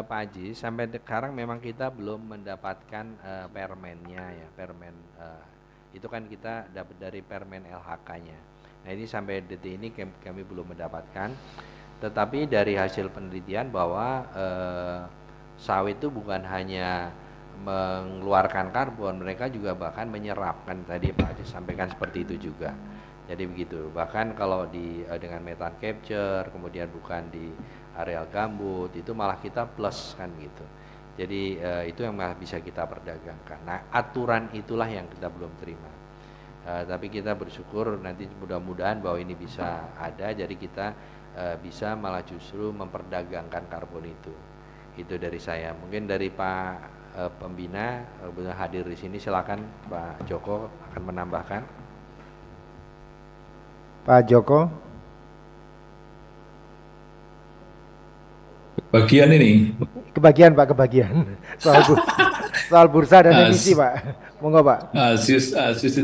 Pak Haji, sampai sekarang memang kita belum mendapatkan permennya ya, permen itu kan kita dapat dari permen LHK-nya. Nah ini sampai detik ini kami belum mendapatkan. Tetapi dari hasil penelitian bahwa sawit itu bukan hanya mengeluarkan karbon, mereka juga bahkan menyerapkan, tadi Pak Haji sampaikan seperti itu juga. Jadi begitu. Bahkan kalau dengan methane capture, kemudian bukan di areal gambut, itu malah kita plus kan gitu. Jadi itu yang malah bisa kita perdagangkan. Nah aturan itulah yang kita belum terima. Tapi kita bersyukur nanti mudah-mudahan bahwa ini bisa ada, jadi kita bisa malah justru memperdagangkan karbon itu. Itu dari saya. Mungkin dari Pak Pembina benar hadir di sini, silakan Pak Joko akan menambahkan. Pak Joko. Bagian ini. Kebagian Pak, kebagian. Soal bursa dan emisi Pak. Monggo Pak. Aziz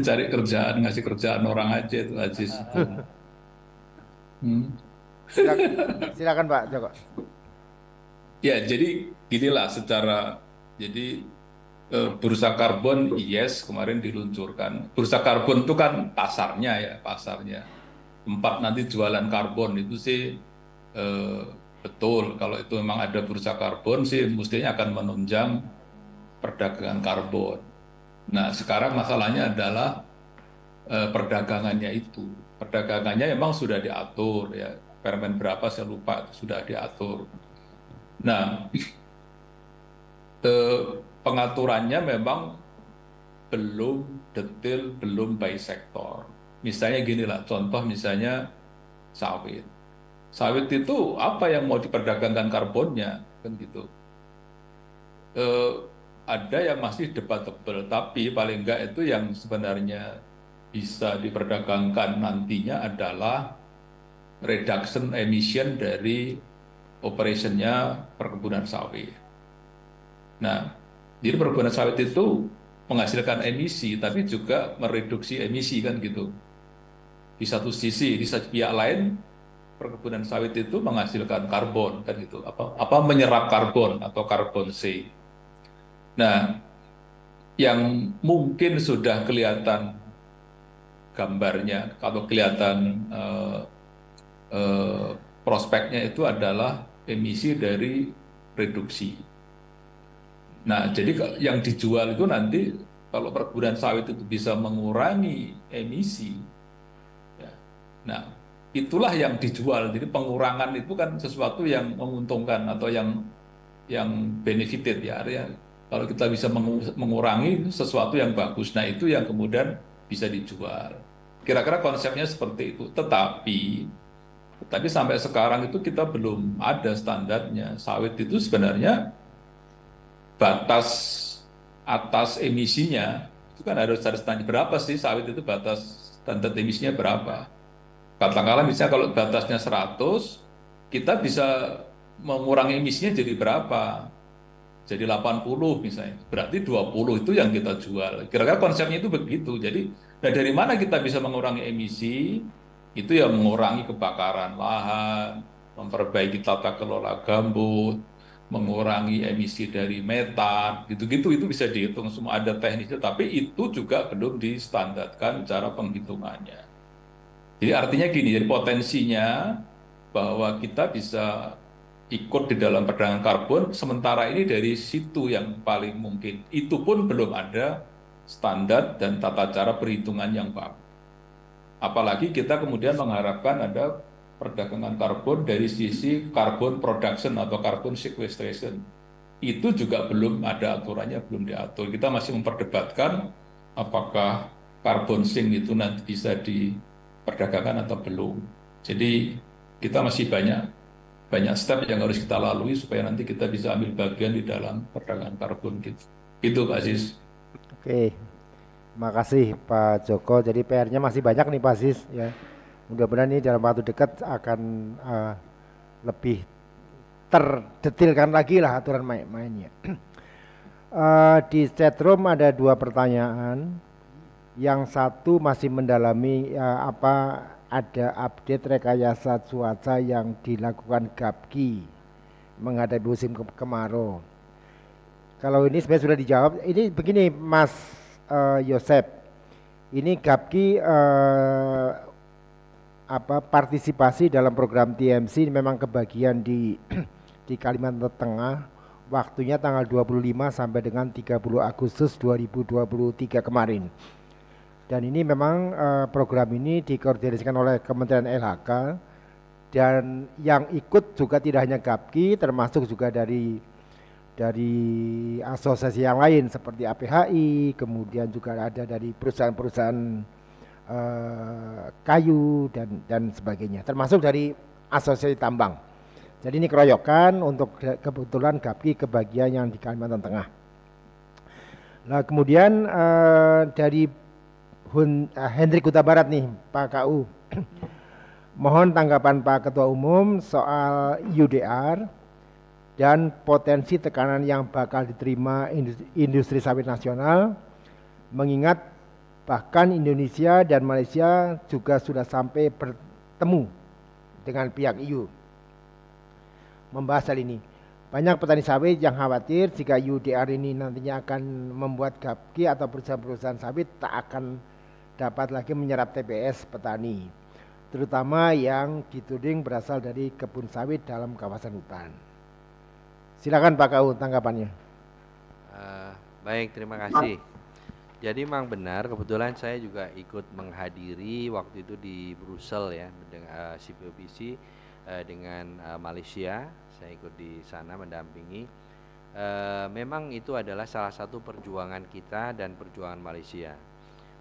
cari kerjaan, ngasih kerjaan orang aja itu Aziz. Silakan Pak Joko. Ya, jadi ginilah jadi bursa karbon yes kemarin diluncurkan. Bursa karbon itu kan pasarnya. Tempat nanti jualan karbon itu sih betul. Kalau itu memang ada bursa karbon sih mestinya akan menunjang perdagangan karbon. Nah, sekarang masalahnya adalah perdagangannya itu. Perdagangannya memang sudah diatur ya. Permen berapa saya lupa sudah diatur. Nah, pengaturannya memang belum detail, belum by sektor. Misalnya gini lah, contoh misalnya sawit. Sawit itu apa yang mau diperdagangkan karbonnya, kan gitu. Ada yang masih debatable, tapi paling enggak itu yang sebenarnya bisa diperdagangkan nantinya adalah reduction emission dari operationnya perkebunan sawit. Nah, jadi perkebunan sawit itu menghasilkan emisi, tapi juga mereduksi emisi kan gitu. Di satu sisi, di satu pihak lain, perkebunan sawit itu menghasilkan karbon kan gitu. Apa menyerap karbon atau karbon C. Nah, yang mungkin sudah kelihatan gambarnya, kalau kelihatan prospeknya itu adalah emisi dari reduksi. Nah, jadi yang dijual itu nanti kalau perkebunan sawit itu bisa mengurangi emisi, ya. Nah, itulah yang dijual. Jadi pengurangan itu kan sesuatu yang menguntungkan atau yang benefited ya. Artinya kalau kita bisa mengurangi sesuatu yang bagus, nah itu yang kemudian bisa dijual. Kira-kira konsepnya seperti itu. Tetapi sampai sekarang itu kita belum ada standarnya. Sawit itu sebenarnya batas atas emisinya itu kan harus standar berapa sih sawit itu, batas standar emisinya berapa? Katakanlah misalnya kalau batasnya 100, kita bisa mengurangi emisinya jadi berapa? Jadi 80 misalnya, berarti 20 itu yang kita jual. Kira-kira konsepnya itu begitu. Jadi dari mana kita bisa mengurangi emisi? Itu ya mengurangi kebakaran lahan, memperbaiki tata kelola gambut, mengurangi emisi dari metan, gitu-gitu itu bisa dihitung semua, ada teknisnya, tapi itu juga belum distandarkan cara penghitungannya. Jadi artinya gini, jadi potensinya bahwa kita bisa ikut di dalam perdagangan karbon, sementara ini dari situ yang paling mungkin. Itu pun belum ada standar dan tata cara perhitungan yang bagus. Apalagi kita kemudian mengharapkan ada perdagangan karbon dari sisi carbon production atau carbon sequestration. Itu juga belum ada aturannya, belum diatur. Kita masih memperdebatkan apakah carbon sink itu nanti bisa diperdagangkan atau belum. Jadi kita masih banyak step yang harus kita lalui supaya nanti kita bisa ambil bagian di dalam perdagangan karbon gitu. Itu Pak Aziz. Oke, makasih Pak Joko. Jadi PR-nya masih banyak nih Pak Aziz ya. Mudah-mudahan ini dalam waktu dekat akan lebih terdetilkan lagi lah aturan mainnya. Di chatroom ada 2 pertanyaan. Yang satu masih mendalami apa ada update rekayasa cuaca yang dilakukan GAPKI menghadapi musim kemarau. Kalau ini sebenarnya sudah dijawab. Ini begini Mas Yosep, ini GAPKI partisipasi dalam program TMC memang kebagian di Kalimantan Tengah, waktunya tanggal 25 sampai dengan 30 Agustus 2023 kemarin. Dan ini memang program ini dikoordinasikan oleh Kementerian LHK, dan yang ikut juga tidak hanya GAPKI, termasuk juga dari asosiasi yang lain seperti APHI, kemudian juga ada dari perusahaan-perusahaan kayu dan sebagainya, termasuk dari asosiasi tambang. Jadi ini keroyokan untuk kebetulan GAPKI kebagian yang di Kalimantan Tengah. Nah kemudian dari Hendrik Huta Barat nih Pak KU, mohon tanggapan Pak Ketua Umum soal UDR dan potensi tekanan yang bakal diterima industri sawit nasional, mengingat bahkan Indonesia dan Malaysia juga sudah sampai bertemu dengan pihak EU membahas hal ini. Banyak petani sawit yang khawatir jika UDR ini nantinya akan membuat GAPKI atau perusahaan-perusahaan sawit tak akan dapat lagi menyerap TPS petani, terutama yang dituding berasal dari kebun sawit dalam kawasan hutan. Silakan Pak KU tanggapannya. Baik, terima kasih. Jadi memang benar, kebetulan saya juga ikut menghadiri waktu itu di Brussels ya, dengan CPOPC dengan Malaysia. Saya ikut di sana mendampingi. Memang itu adalah salah satu perjuangan kita dan perjuangan Malaysia.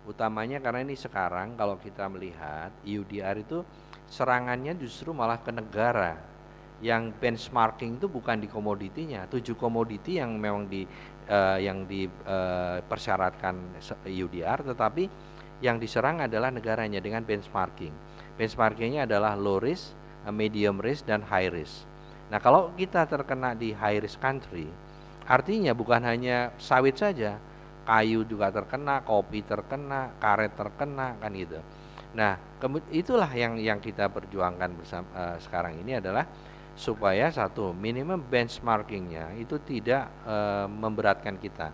Utamanya karena ini sekarang kalau kita melihat EUDR itu serangannya justru malah ke negara. Yang benchmarking itu bukan di komoditinya, 7 komoditi yang memang dipersyaratkan EUDR, tetapi yang diserang adalah negaranya dengan benchmarking. Benchmarkingnya adalah low risk, medium risk, dan high risk. Nah kalau kita terkena di high risk country, artinya bukan hanya sawit saja, kayu juga terkena, kopi terkena, karet terkena, kan gitu. Nah itulah yang kita perjuangkan bersama sekarang ini adalah supaya satu, minimum benchmarkingnya itu tidak memberatkan kita.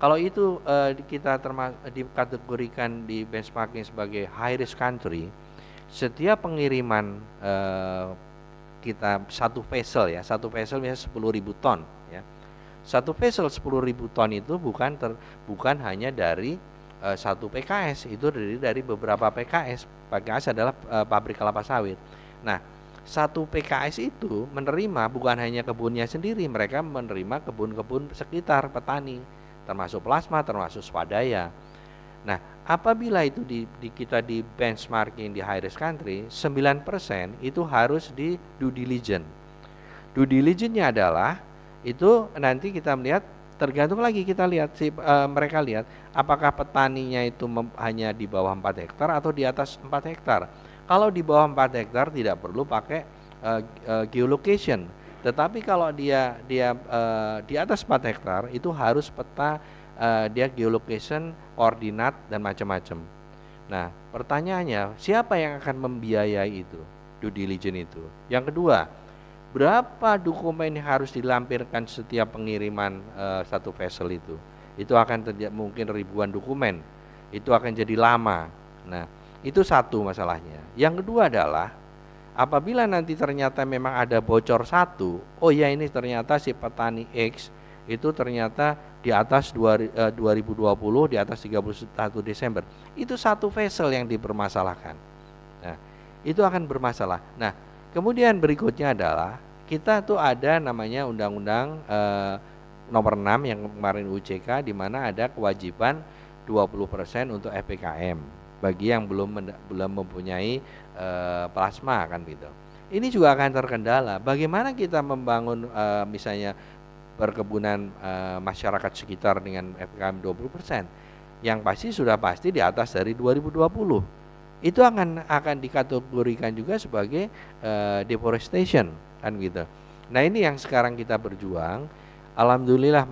Kalau itu kita dikategorikan di benchmarking sebagai high risk country, setiap pengiriman kita satu vessel ya, satu vessel misalnya 10.000 ton ya. Satu vessel 10.000 ton itu bukan hanya dari satu PKS, itu dari beberapa PKS. PKS adalah pabrik kelapa sawit. Nah, satu PKS itu menerima bukan hanya kebunnya sendiri, mereka menerima kebun-kebun sekitar petani, termasuk plasma, termasuk swadaya. Nah, apabila itu kita di benchmarking di high risk country, 9% itu harus di due diligence. Due diligence-nya adalah itu nanti kita melihat, tergantung lagi kita lihat mereka lihat apakah petaninya itu hanya di bawah 4 hektar atau di atas 4 hektar. Kalau di bawah 4 hektar tidak perlu pakai geolocation. Tetapi kalau dia di atas 4 hektar itu harus peta dia geolocation, koordinat dan macam-macam. Nah, pertanyaannya siapa yang akan membiayai itu, due diligence itu? Yang kedua, berapa dokumen yang harus dilampirkan setiap pengiriman satu vessel itu? Itu akan mungkin ribuan dokumen. Itu akan jadi lama. Nah, itu satu masalahnya. Yang kedua adalah apabila nanti ternyata memang ada bocor satu, oh ya ini ternyata si petani X itu ternyata di atas 2020 di atas 31 Desember. Itu satu vessel yang dipermasalahkan. Nah, itu akan bermasalah. Nah, kemudian berikutnya adalah kita tuh ada namanya Undang-Undang nomor 6 yang kemarin UJK, di mana ada kewajiban 20% untuk FPKM bagi yang belum mempunyai plasma kan gitu. Ini juga akan terkendala. Bagaimana kita membangun misalnya perkebunan masyarakat sekitar dengan FPKM 20%, yang pasti di atas dari 2020. Itu akan dikategorikan juga sebagai deforestation kan gitu. Nah, ini yang sekarang kita berjuang. Alhamdulillah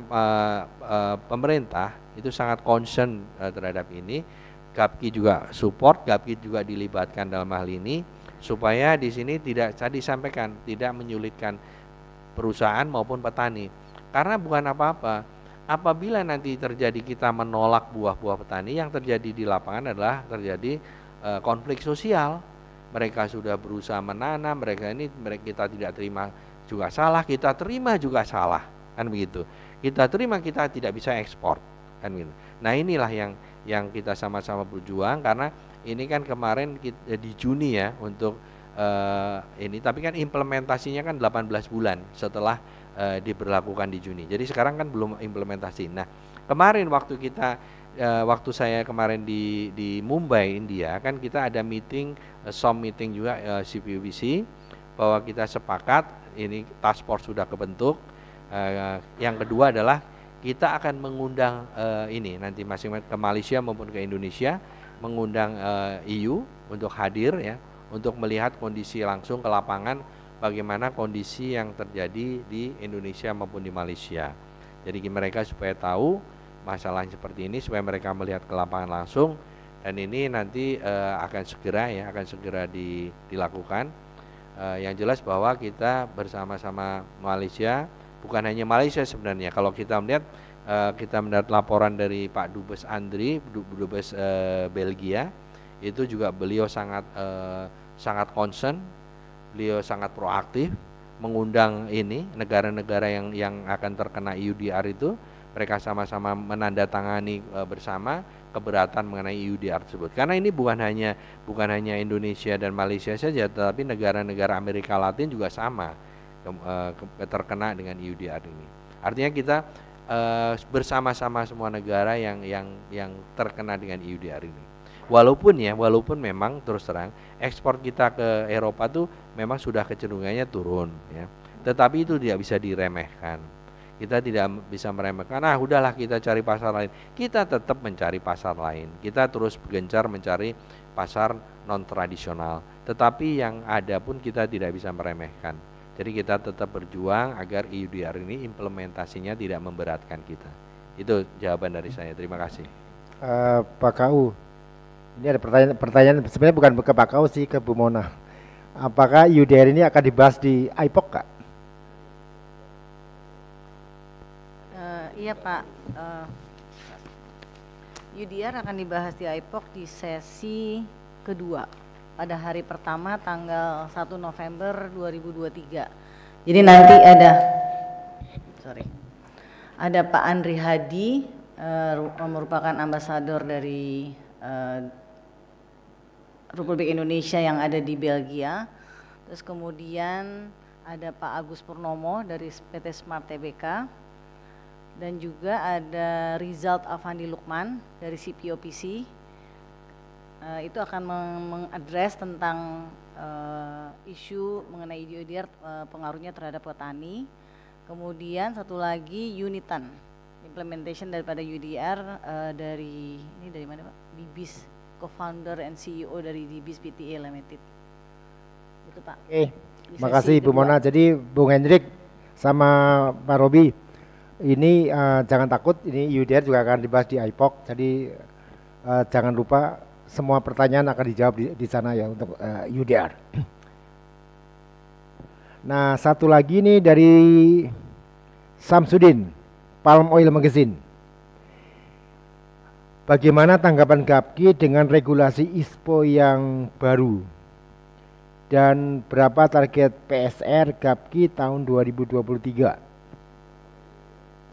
pemerintah itu sangat concern terhadap ini. GAPKI juga support, GAPKI juga dilibatkan dalam hal ini supaya di sini tidak disampaikan, tidak menyulitkan perusahaan maupun petani. Karena bukan apa-apa, apabila nanti terjadi kita menolak buah-buah petani, yang terjadi di lapangan adalah terjadi konflik sosial. Mereka sudah berusaha menanam, kita tidak terima juga salah, kita terima juga salah, kan begitu. Kita terima, kita tidak bisa ekspor, kan begitu. Nah, inilah yang kita sama-sama berjuang, karena ini kan kemarin di Juni ya untuk ini, tapi kan implementasinya kan 18 bulan setelah diberlakukan di Juni. Jadi sekarang kan belum implementasi. Nah, kemarin waktu kita waktu saya kemarin di Mumbai, India, kan kita ada meeting, SOM meeting juga CPUBC, bahwa kita sepakat ini task force sudah kebentuk. Yang kedua adalah kita akan mengundang ini nanti masing-masing ke Malaysia maupun ke Indonesia, mengundang EU untuk hadir ya, untuk melihat kondisi langsung ke lapangan bagaimana kondisi yang terjadi di Indonesia maupun di Malaysia. Jadi mereka supaya tahu masalah seperti ini, supaya mereka melihat ke lapangan langsung, dan ini nanti akan segera dilakukan. Yang jelas bahwa kita bersama-sama Malaysia, bukan hanya Malaysia sebenarnya. Kalau kita melihat laporan dari Pak Dubes Andri, Dubes Belgia, itu juga beliau sangat concern, beliau sangat proaktif mengundang ini negara-negara yang akan terkena EUDR itu, mereka sama-sama menandatangani bersama keberatan mengenai EUDR tersebut. Karena ini bukan hanya Indonesia dan Malaysia saja, tetapi negara-negara Amerika Latin juga sama terkena dengan EUDR ini. Artinya kita bersama-sama semua negara yang terkena dengan EUDR ini. Walaupun memang terus terang ekspor kita ke Eropa tuh memang sudah kecenderungannya turun ya. Tetapi itu tidak bisa diremehkan. Kita tidak bisa meremehkan, udahlah kita cari pasar lain. Kita tetap mencari pasar lain. Kita terus gencar mencari pasar non tradisional. Tetapi yang ada pun kita tidak bisa meremehkan. Jadi kita tetap berjuang agar EUDR ini implementasinya tidak memberatkan kita. Itu jawaban dari saya. Terima kasih. Pak KU, ini ada pertanyaan sebenarnya bukan ke Pak KU sih, ke Bu Mona. Apakah EUDR ini akan dibahas di IPOC, Kak? Iya Pak, EUDR akan dibahas di IPOC di sesi kedua pada hari pertama tanggal 1 November 2023. Jadi nanti ada Pak Andri Hadi, merupakan ambasador dari Republik Indonesia yang ada di Belgia. Terus kemudian ada Pak Agus Purnomo dari PT Smart Tbk. Dan juga ada Rizal Afandi Lukman dari CPOPC, itu akan mengadres tentang isu mengenai EUDR, pengaruhnya terhadap petani. Kemudian satu lagi Unitan, implementation daripada EUDR dari mana Pak? Dibis, co-founder and CEO dari Dibis PTA Limited. Itu Pak. Oke, makasih Bu Mona. Jadi Bung Hendrik sama Pak Robi, ini jangan takut, ini EUDR juga akan dibahas di IPOC, jadi jangan lupa semua pertanyaan akan dijawab di sana ya untuk EUDR. Nah, satu lagi nih dari Samsudin, Palm Oil Magazine. Bagaimana tanggapan GAPKI dengan regulasi ISPO yang baru? Dan berapa target PSR GAPKI tahun 2023?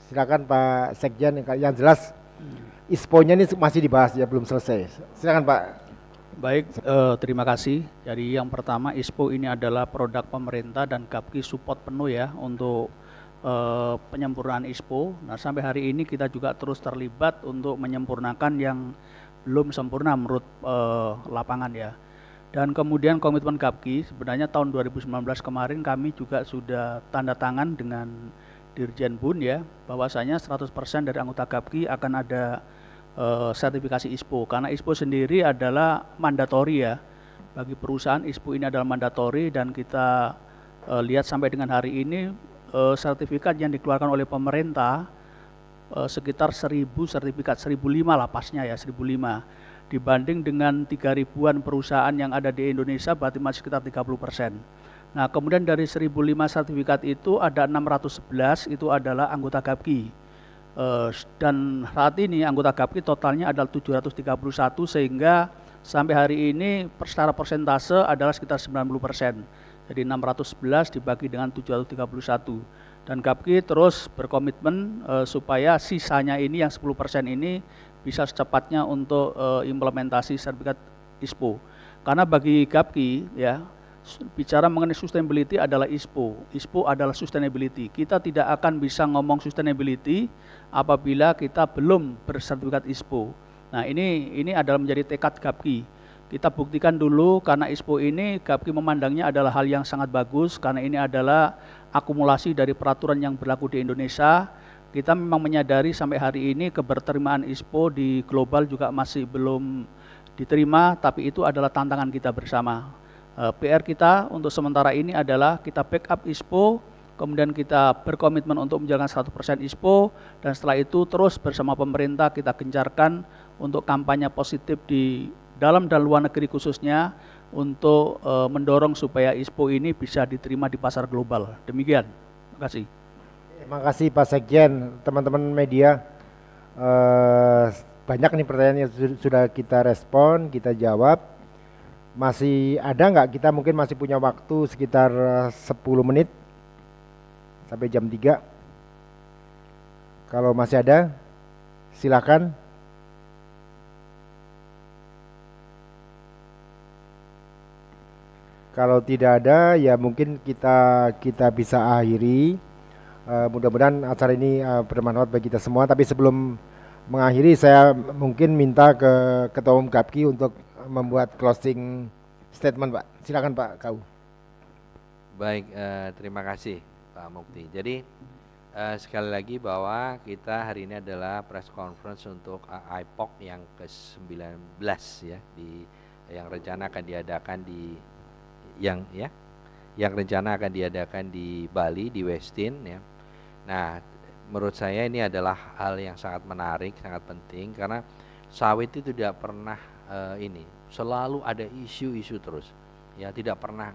Silakan Pak Sekjen, yang jelas ISPO-nya ini masih dibahas ya, belum selesai. Silakan Pak. Baik, terima kasih. Jadi yang pertama, ISPO ini adalah produk pemerintah dan GAPKI support penuh ya untuk penyempurnaan ISPO. Nah, sampai hari ini kita juga terus terlibat untuk menyempurnakan yang belum sempurna menurut lapangan ya. Dan kemudian komitmen GAPKI sebenarnya tahun 2019 kemarin kami juga sudah tanda tangan dengan Dirjen Bun ya, bahwasanya 100% dari anggota GAPKI akan ada sertifikasi ISPO, karena ISPO sendiri adalah mandatori ya, bagi perusahaan ISPO ini adalah mandatori, dan kita lihat sampai dengan hari ini sertifikat yang dikeluarkan oleh pemerintah sekitar 1000 sertifikat, 1005 lah pasnya ya, 1005, dibanding dengan 3000-an perusahaan yang ada di Indonesia berarti masih sekitar 30%. Nah, kemudian dari 1005 sertifikat itu ada 611 itu adalah anggota GAPKI. Dan saat ini anggota GAPKI totalnya adalah 731, sehingga sampai hari ini secara persentase adalah sekitar 90%. Jadi 611 dibagi dengan 731. Dan GAPKI terus berkomitmen supaya sisanya ini yang 10% ini bisa secepatnya untuk implementasi sertifikat ISPO. Karena bagi GAPKI ya, bicara mengenai sustainability adalah ISPO. ISPO adalah sustainability. Kita tidak akan bisa ngomong sustainability apabila kita belum bersertifikat ISPO. Nah, ini adalah menjadi tekad GAPKI. Kita buktikan dulu karena ISPO ini GAPKI memandangnya adalah hal yang sangat bagus karena ini adalah akumulasi dari peraturan yang berlaku di Indonesia. Kita memang menyadari sampai hari ini keberterimaan ISPO di global juga masih belum diterima, tapi itu adalah tantangan kita bersama. PR kita untuk sementara ini adalah kita backup ISPO, kemudian kita berkomitmen untuk menjalankan 100% ISPO, dan setelah itu terus bersama pemerintah kita gencarkan untuk kampanye positif di dalam dan luar negeri khususnya untuk mendorong supaya ISPO ini bisa diterima di pasar global. Demikian, terima kasih. Terima kasih Pak Sekjen, teman-teman media. Banyak nih pertanyaan yang sudah kita respon, kita jawab. Masih ada nggak? Kita mungkin masih punya waktu sekitar 10 menit sampai jam 3. Kalau masih ada, silakan. Kalau tidak ada, ya mungkin kita bisa akhiri. Mudah-mudahan acara ini bermanfaat bagi kita semua. Tapi sebelum mengakhiri, saya mungkin minta ke Ketua Umum GAPKI untuk membuat closing statement, Pak. Silakan Pak Kau. Baik, terima kasih Pak Mukti. Jadi sekali lagi bahwa kita hari ini adalah press conference untuk IPOC yang ke-19 ya, yang rencana akan diadakan di Bali, di Westin ya. Nah, menurut saya ini adalah hal yang sangat menarik, sangat penting karena sawit itu tidak pernah selalu ada isu-isu terus. Ya, tidak pernah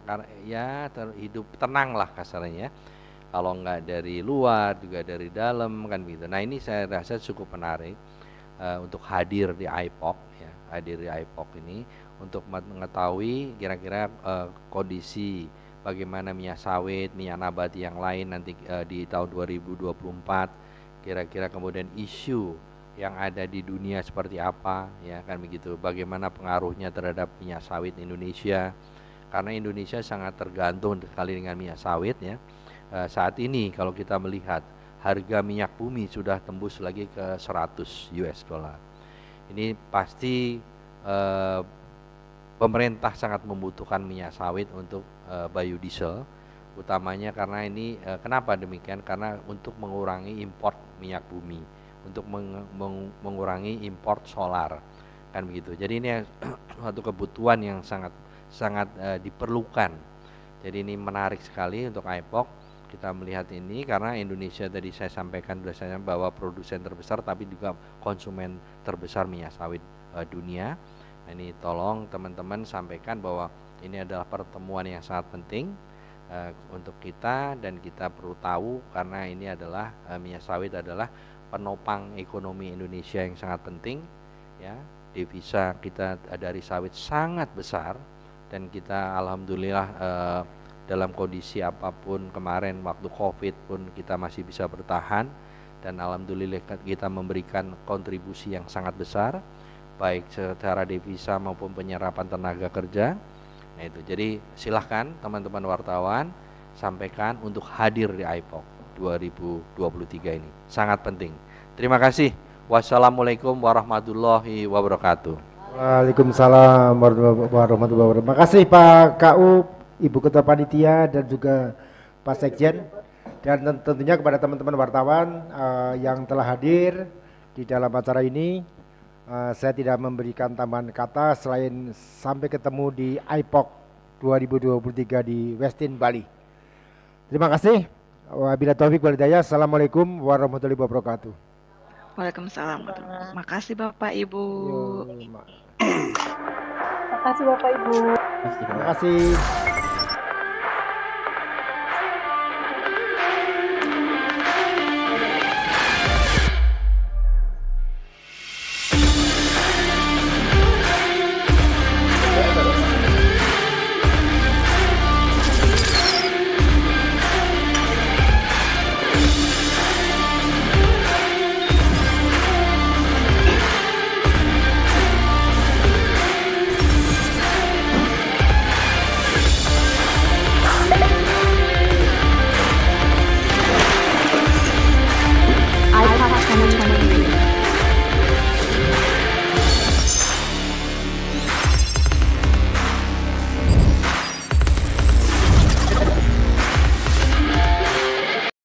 hidup tenang lah kasarnya. Kalau enggak dari luar juga dari dalam kan begitu. Nah, ini saya rasa cukup menarik untuk hadir di IPOC ya, hadir di IPOC ini untuk mengetahui kira-kira kondisi bagaimana minyak sawit, minyak nabati yang lain nanti di tahun 2024, kira-kira kemudian isu yang ada di dunia seperti apa ya kan begitu, bagaimana pengaruhnya terhadap minyak sawit Indonesia, karena Indonesia sangat tergantung sekali dengan minyak sawit ya. Saat ini kalau kita melihat harga minyak bumi sudah tembus lagi ke 100 US dollar. Ini pasti pemerintah sangat membutuhkan minyak sawit untuk biodiesel, utamanya karena ini kenapa demikian? Karena untuk mengurangi import minyak bumi, untuk mengurangi import solar kan begitu. Jadi ini suatu kebutuhan yang sangat diperlukan. Jadi ini menarik sekali untuk IPOC kita melihat ini karena Indonesia tadi saya sampaikan biasanya bahwa produsen terbesar tapi juga konsumen terbesar minyak sawit dunia. Nah, ini tolong teman-teman sampaikan bahwa ini adalah pertemuan yang sangat penting untuk kita, dan kita perlu tahu karena ini adalah minyak sawit adalah penopang ekonomi Indonesia yang sangat penting ya. Devisa kita dari sawit sangat besar, dan kita alhamdulillah dalam kondisi apapun kemarin waktu Covid pun kita masih bisa bertahan, dan alhamdulillah kita memberikan kontribusi yang sangat besar baik secara devisa maupun penyerapan tenaga kerja. Nah itu, jadi silahkan teman-teman wartawan sampaikan untuk hadir di IPOC 2023 ini, sangat penting. Terima kasih. Wassalamualaikum warahmatullahi wabarakatuh. Waalaikumsalam warahmatullahi wabarakatuh. Terima kasih Pak KU, Ibu Ketua Panitia, dan juga Pak Sekjen, dan tentunya kepada teman-teman wartawan yang telah hadir di dalam acara ini. Saya tidak memberikan tambahan kata selain sampai ketemu di IPOC 2023 di Westin Bali. Terima kasih. Wabillahi taufiq wal hidayah. Assalamualaikum warahmatullahi wabarakatuh. Waalaikumsalam. Terima kasih Bapak Ibu. Terima kasih Bapak Ibu. Terima kasih.